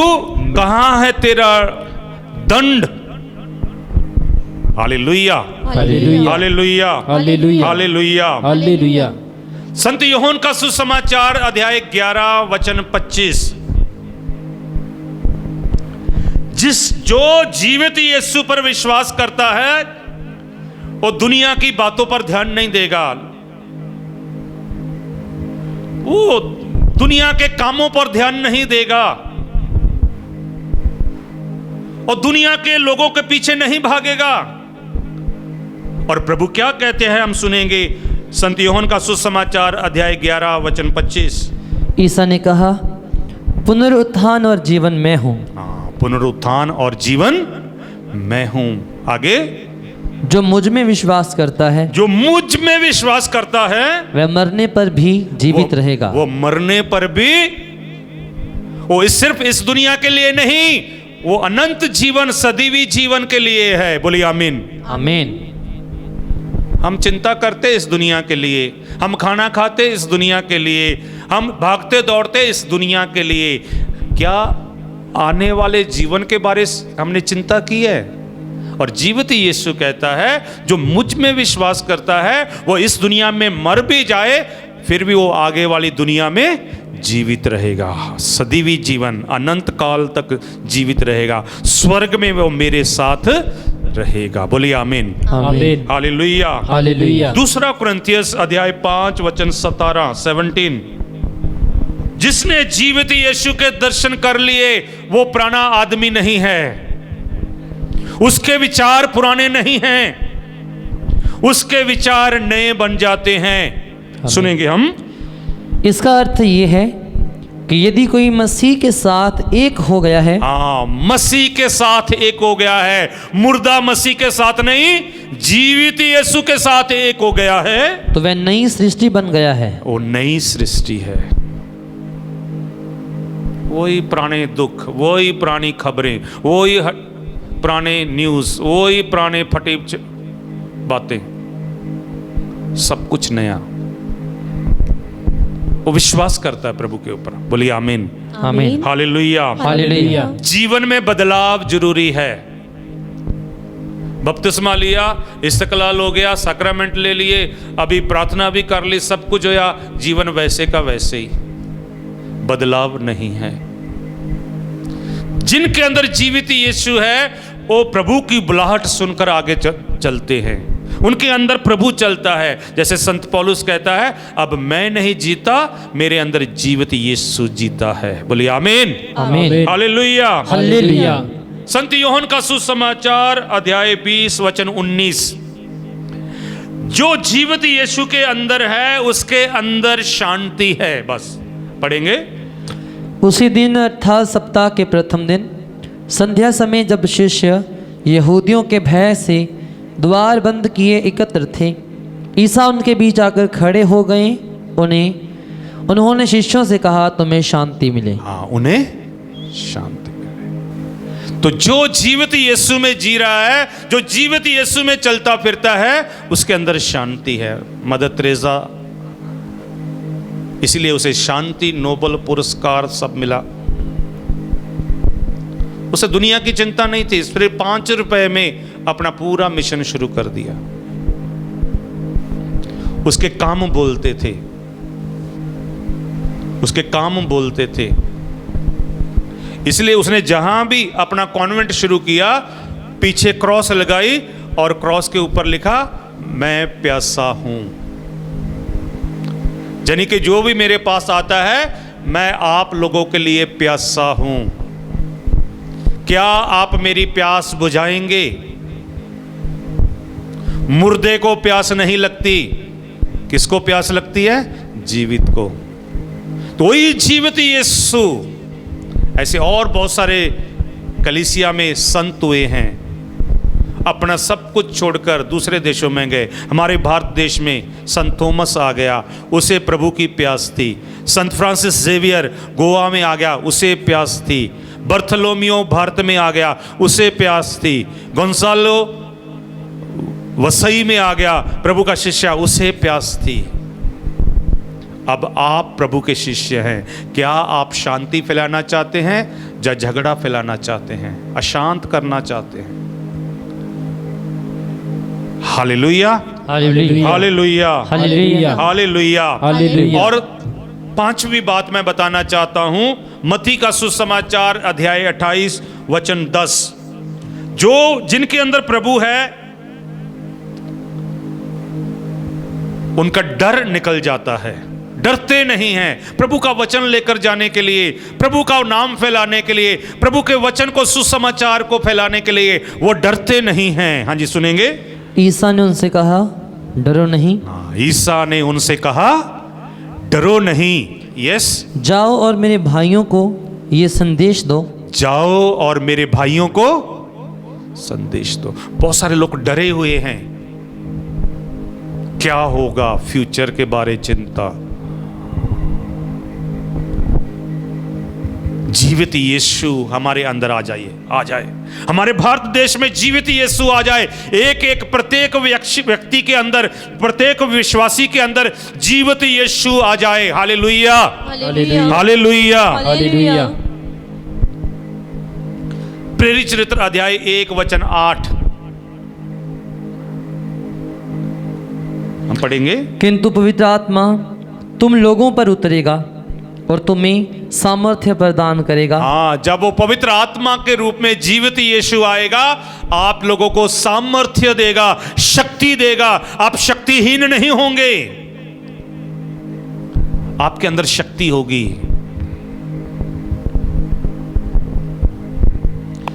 कहाँ है तेरा दंड। Hallelujah, hallelujah, hallelujah, hallelujah, hallelujah. Hallelujah. संत यूहन्ना का सुसमाचार अध्याय 11 वचन 25, जो जीवित यीशु पर विश्वास करता है वो दुनिया की बातों पर ध्यान नहीं देगा, वो दुनिया के कामों पर ध्यान नहीं देगा, और दुनिया के लोगों के पीछे नहीं भागेगा। और प्रभु क्या कहते हैं हम सुनेंगे। संत यूहन्ना का सुसमाचार अध्याय 11 वचन 25। ईसा ने कहा, पुनरुत्थान और जीवन मैं हूँ। पुनरुत्थान और जीवन मैं हूं। आगे, जो मुझ में विश्वास करता है, जो मुझ में विश्वास करता है वह मरने पर भी जीवित रहेगा। वो मरने पर भी, वो सिर्फ इस दुनिया के लिए नहीं, वो अनंत जीवन, सदीवी जीवन के लिए है। बोलिए आमीन, आमीन। हम चिंता करते इस दुनिया के लिए, हम खाना खाते इस दुनिया के लिए, हम भागते दौड़ते इस दुनिया के लिए। क्या आने वाले जीवन के बारे हमने चिंता की है? और जीवित यीशु कहता है जो मुझ में विश्वास करता है वो इस दुनिया में मर भी जाए फिर भी वो आगे वाली दुनिया में जीवित रहेगा। सदीवी जीवन, अनंत काल तक जीवित रहेगा। स्वर्ग में वो मेरे साथ रहेगा। बोलिए आमीन, आमीन, हालेलुया, हालेलुया। दूसरा कुरिन्थियस अध्याय 5 वचन 17 जिसने जीवित यीशु के दर्शन कर लिए वो पुराना आदमी नहीं है, उसके विचार पुराने नहीं हैं, उसके विचार नए बन जाते हैं। सुनेंगे हम। इसका अर्थ ये है कि यदि कोई मसीह के साथ एक हो गया है, मसीह के साथ एक हो गया है, मुर्दा मसीह के साथ नहीं, जीवित यीशु के साथ एक हो गया है, तो वह नई सृष्टि बन गया है। वो नई सृष्टि है। वही पुराने दुख, वही पुरानी खबरें, वही पुराने न्यूज़, वही पुराने फटे बातें, सब कुछ नया। वो विश्वास करता है प्रभु के ऊपर। बोलिए आमीन, आमीन, हालेलुया, हालेलुया। जीवन में बदलाव जरूरी है। बपतिस्मा लिया, इस्तकलाल हो गया, सैक्रामेंट ले लिए, अभी प्रार्थना भी कर ली, सब कुछ होया, जीवन वैसे का वैसे ही, बदलाव नहीं है। जिनके अंदर जीवित यीशु है वो प्रभु की बुलाहट सुनकर आगे चलते हैं, उनके अंदर प्रभु चलता है। जैसे संत पौलुस कहता है, अब मैं नहीं जीता, मेरे अंदर जीवित यीशु जीता है। बोलिए आमीन, आमीन, हालेलुया, हालेलुया। संत यूहन्ना का सुसमाचार अध्याय 20 वचन 19 जो जीवित यीशु के अंदर है उसके अंदर शांति है। बस पढ़ेंगे। उसी दिन अर्थात सप्ताह के प्रथम दिन संध्या समय जब शिष्य यहूदियों के भय से द्वार बंद किए एकत्र थे, ईसा उनके बीच आकर खड़े हो गए। उन्होंने शिष्यों से कहा, तुम्हें शांति मिले। हाँ, उन्हें शांति मिले। तो जो जीवित यीशु में जी रहा है, जो जीवित यीशु में चलता फिरता है, उसके अंदर शांति है। मदर तेरेसा, इसलिए उसे शांति नोबेल पुरस्कार सब मिला। उसे दुनिया की चिंता नहीं थी, सिर्फ 5 रुपए में अपना पूरा मिशन शुरू कर दिया। उसके काम बोलते थे, उसके काम बोलते थे। इसलिए उसने जहां भी अपना कॉन्वेंट शुरू किया, पीछे क्रॉस लगाई और क्रॉस के ऊपर लिखा, मैं प्यासा हूं। यानी कि जो भी मेरे पास आता है, मैं आप लोगों के लिए प्यासा हूं। क्या आप मेरी प्यास बुझाएंगे? मुर्दे को प्यास नहीं लगती, किसको प्यास लगती है? जीवित को। तो वही जीवित यीशु, ऐसे और बहुत सारे कलीसिया में संत हुए हैं, अपना सब कुछ छोड़कर दूसरे देशों में गए। हमारे भारत देश में संत थॉमस आ गया, उसे प्रभु की प्यास थी। संत फ्रांसिस जेवियर गोवा में आ गया, उसे प्यास थी। बर्थलोमियो भारत में आ गया, उसे प्यास थी। गोंसालो वसई में आ गया, प्रभु का शिष्य, उसे प्यास थी। अब आप प्रभु के शिष्य हैं। क्या आप शांति फैलाना चाहते हैं या झगड़ा फैलाना चाहते हैं, अशांत करना चाहते हैं? Hallelujah, hallelujah, hallelujah, hallelujah, hallelujah. Hallelujah. और 5वीं बात मैं बताना चाहता हूं, मत्ती का सुसमाचार अध्याय 28 वचन 10। जो जिनके अंदर प्रभु है, उनका डर निकल जाता है, डरते नहीं हैं। प्रभु का वचन लेकर जाने के लिए, प्रभु का नाम फैलाने के लिए, प्रभु के वचन को, सुसमाचार को फैलाने के लिए वो डरते नहीं हैं। हाँ जी, सुनेंगे। ईसा ने उनसे कहा, डरो नहीं। ईसा ने उनसे कहा, डरो नहीं। यस, जाओ और मेरे भाइयों को ये संदेश दो। जाओ और मेरे भाइयों को संदेश दो। बहुत सारे लोग डरे हुए हैं, क्या होगा, फ्यूचर के बारे चिंता। जीवित यीशु हमारे अंदर आ जाए, हमारे भारत देश में जीवित यीशु आ जाए। एक प्रत्येक व्यक्ति के अंदर, प्रत्येक विश्वासी के अंदर जीवित यीशु आ जाए। Hallelujah, hallelujah, hallelujah. प्रेरित चरित्र अध्याय 1 वचन 8 हम पढ़ेंगे। किंतु पवित्र आत्मा तुम लोगों पर उतरेगा और तुम्हें सामर्थ्य प्रदान करेगा। हाँ, जब वो पवित्र आत्मा के रूप में जीवित यीशु आएगा, आप लोगों को सामर्थ्य देगा, शक्ति देगा। आप शक्तिहीन नहीं होंगे, आपके अंदर शक्ति होगी।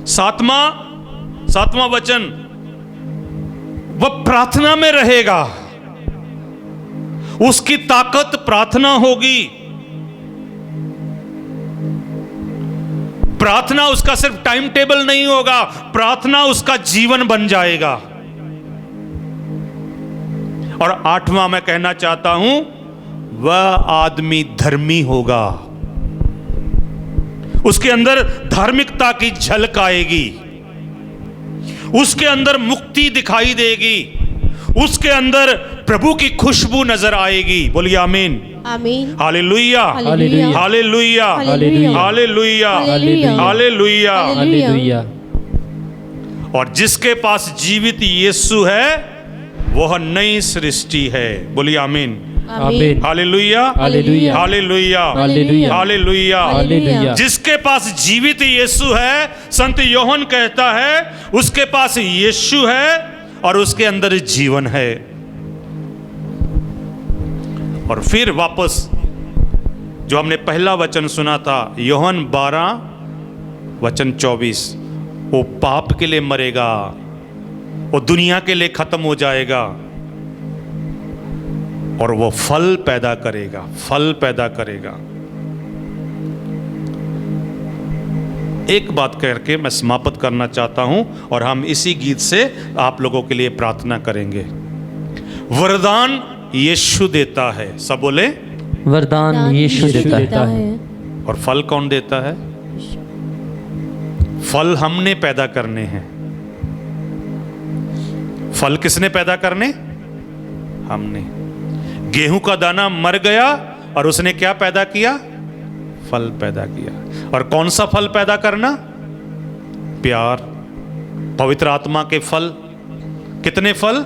7वां वचन, वह प्रार्थना में रहेगा, उसकी ताकत प्रार्थना होगी। प्रार्थना उसका सिर्फ टाइम टेबल नहीं होगा, प्रार्थना उसका जीवन बन जाएगा। और 8वां मैं कहना चाहता हूं, वह आदमी धर्मी होगा, उसके अंदर धार्मिकता की झलक आएगी, उसके अंदर मुक्ति दिखाई देगी, उसके अंदर प्रभु की खुशबू नजर आएगी। बोलिए आमीन, आमीन, hallelujah, hallelujah, hallelujah, hallelujah, hallelujah, hallelujah, hallelujah. Hallelujah. और जिसके पास जीवित यीशु है, वह नई सृष्टि है। बोलिए आमीन, आमीन, hallelujah, hallelujah, hallelujah, hallelujah, hallelujah. Hallelujah. जिसके पास जीवित यीशु है, संत योहन कहता है, उसके पास यीशु है और उसके अंदर जीवन है। और फिर वापस जो हमने पहला वचन सुना था, योहन 12 वचन 24, वो पाप के लिए मरेगा, वो दुनिया के लिए खत्म हो जाएगा और वो फल पैदा करेगा, फल पैदा करेगा। एक बात करके मैं समाप्त करना चाहता हूं और हम इसी गीत से आप लोगों के लिए प्रार्थना करेंगे। वरदान यीशु देता है, सब बोले, वरदान यीशु देता है। देता है। और फल कौन देता है? फल हमने पैदा करने हैं। फल किसने पैदा करने? हमने। गेहूं का दाना मर गया और उसने क्या पैदा किया? फल पैदा किया। और कौन सा फल पैदा करना? प्यार, पवित्र आत्मा के फल। कितने फल?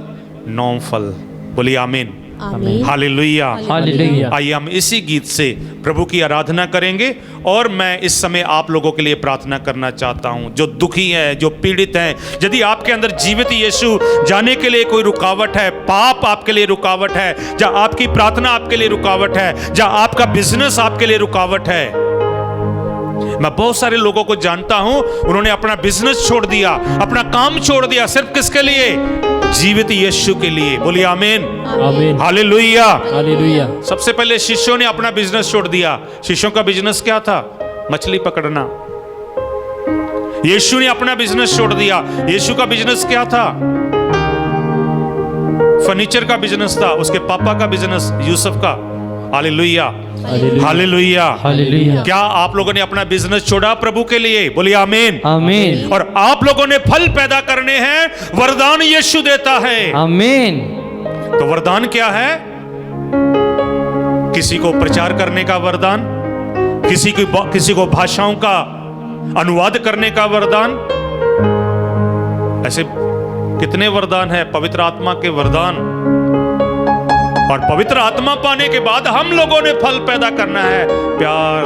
9 फल। बोलिए आमीन, आमीन। हालेलुया। हालेलुया। आइए हम इसी गीत से प्रभु की आराधना करेंगे। और मैं इस समय आप लोगों के लिए प्रार्थना करना चाहता हूं, जो दुखी है, जो पीड़ित हैं। यदि आपके अंदर जीवित यीशु जाने के लिए कोई रुकावट है, पाप आपके लिए रुकावट है, या आपकी प्रार्थना आपके लिए रुकावट है, या आपका बिजनेस आपके लिए रुकावट है। मैं बहुत सारे लोगों को जानता हूं, उन्होंने अपना बिजनेस छोड़ दिया, अपना काम छोड़ दिया, सिर्फ किसके लिए? जीवित यीशु के लिए। बोलिए आमीन, आमीन। हालेलुया। हालेलुया। सबसे पहले शिष्यों ने अपना बिजनेस छोड़ दिया। शिष्यों का बिजनेस क्या था? मछली पकड़ना। यीशु ने अपना बिजनेस छोड़ दिया। यीशु का बिजनेस क्या था? फर्नीचर का बिजनेस था। उसके पापा का बिजनेस, यूसुफ का। Hallelujah, hallelujah. हालेलुया। क्या आप लोगों ने अपना बिजनेस छोड़ा प्रभु के लिए? बोलिए आमीन, आमीन, और आप लोगों ने फल पैदा करने हैं। वरदान यीशु देता है। आमीन। तो वरदान क्या है? किसी को प्रचार करने का वरदान, किसी को भाषाओं का अनुवाद करने का वरदान। ऐसे कितने वरदान है, पवित्र आत्मा के वरदान। और पवित्र आत्मा पाने के बाद हम लोगों ने फल पैदा करना है। प्यार,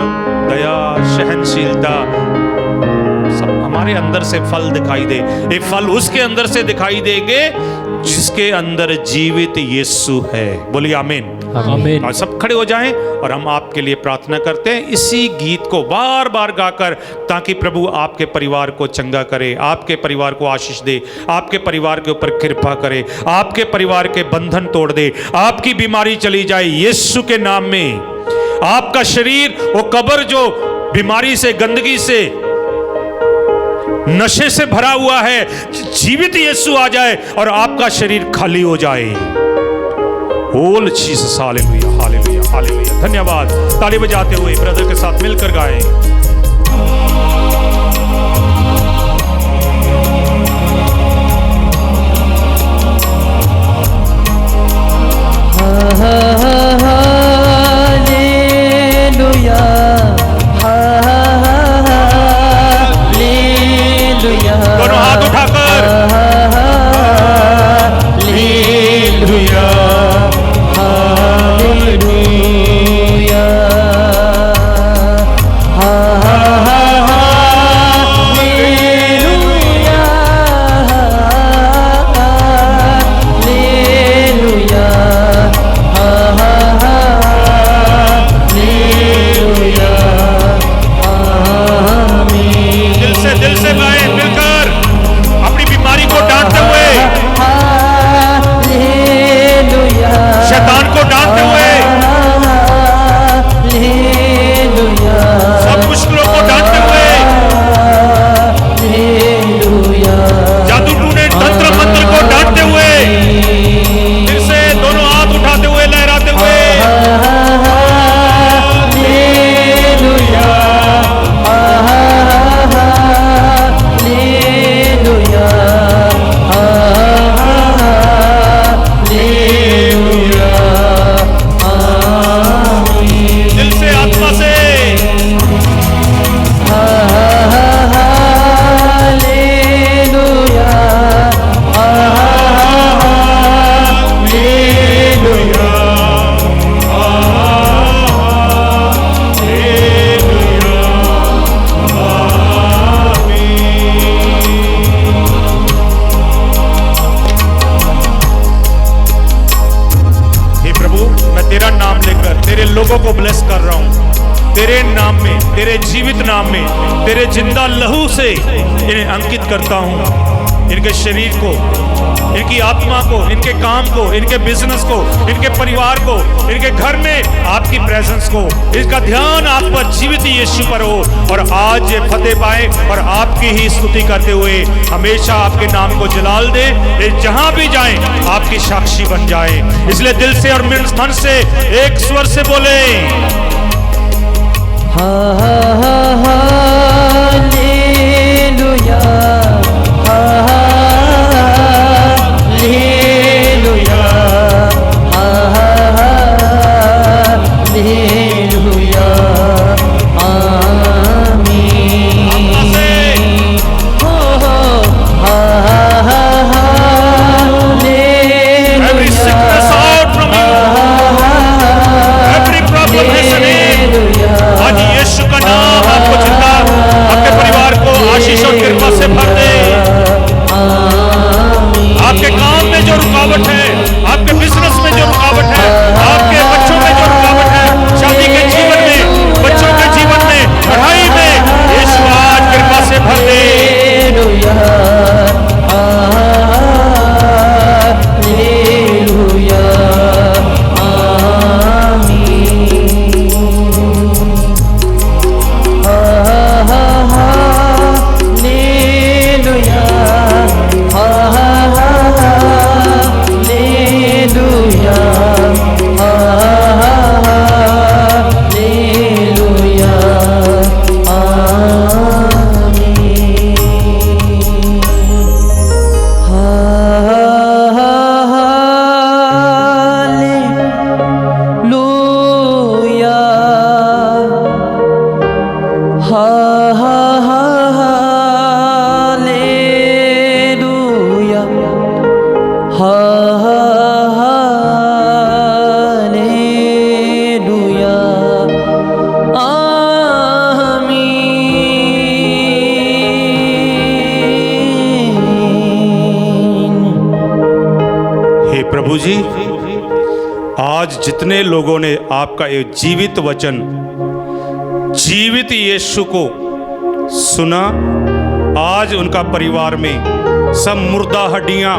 दया, सहनशीलता, सब हमारे अंदर से फल दिखाई दे। ये फल उसके अंदर से दिखाई देंगे जिसके अंदर जीवित यीशु है। बोलिए आमीन, आमीन। और सब खड़े हो जाएं और हम आपके लिए प्रार्थना करते हैं इसी गीत को बार बार गाकर, ताकि प्रभु आपके परिवार को चंगा करे, आपके परिवार को आशीष दे, आपके परिवार के ऊपर कृपा करे, आपके परिवार के बंधन तोड़ दे, आपकी बीमारी चली जाए यीशु के नाम में। आपका शरीर, वो कब्र जो बीमारी से, गंदगी से, नशे से भरा हुआ है, जीवित यीशु आ जाए और आपका शरीर खाली हो जाए। ओल जीसस, हालेलुया, हालेलुया, हालेलुया। धन्यवाद। ताली बजाते हुए ब्रदर के साथ मिलकर गाएं। Hallelujah, hallelujah. दोनों हाथ उठाकर hallelujah, hallelujah, hallelujah, hallelujah, hallelujah, आमीन। दिल से गाएं मिलकर, अपनी बीमारी को डांटते हुए, हालेलुया, शैतान को डांटते हुए, हालेलुया, सब मुश्किलों को डांटते हुए, हालेलुया, जादू टूने तंत्र मंत्र को डांटते हुए, दिल से दोनों हाथ उठाते हुए, लहराते हुए। हालेलुया, हालेलुया, हालेलुया, आमीन। दिल से, आत्मा से। हालेलुया, हालेलुया, हे प्रभु, मैं तेरा नाम लेकर तेरे लोगों को ब्लेस कर रहा हूं। तेरे नाम में, तेरे जीवित नाम में, तेरे जिंदा लहू से इन्हें अंकित करता हूं। इनके शरीर को, इनकी आत्मा को, इनके काम को, इनके बिजनेस को, इनके परिवार को, इनके घर में आपकी प्रेजेंस को, इसका ध्यान आप पर, जीवित यीशु पर हो। और आज ये फतेह पाए और आपकी ही स्तुति करते हुए हमेशा आपके नाम को जलाल दे। ये जहां भी जाएं आपकी साक्षी बन जाए। इसलिए दिल से और मन से एक स्वर से बोले। हालेलुया, हालेलुया आमीन हो Every sickness out from you. Every problem has a name. आज यीशु का नाम आपको जिंदा आपके परिवार को आशीष और कृपा से भर दे। आपके काम में जो रुकावट है, आपके बिजनेस में जो रुकावट है, आपके बच्चों में जो रुकावट है, शादी के जीवन में, बच्चों के जीवन में, पढ़ाई में, यीशु आज कृपा से भर दे। प्रभु जी, आज जितने लोगों ने आपका ये जीवित वचन, जीवित यीशु को सुना, आज उनका परिवार में सब मुर्दा हड्डियां,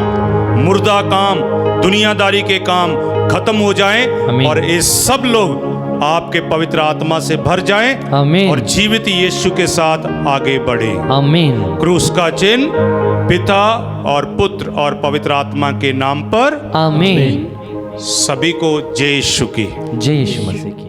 मुर्दा काम, दुनियादारी के काम खत्म हो जाएं और ये सब लोग आपके पवित्र आत्मा से भर जाएं आमीन। और जीवित यीशु के साथ आगे बढ़े। आमीन। क्रूस का चिन्ह पिता और पुत्र और पवित्र आत्मा के नाम पर आमीन। सभी को जय यीशु की। जय यीशु मसीह की।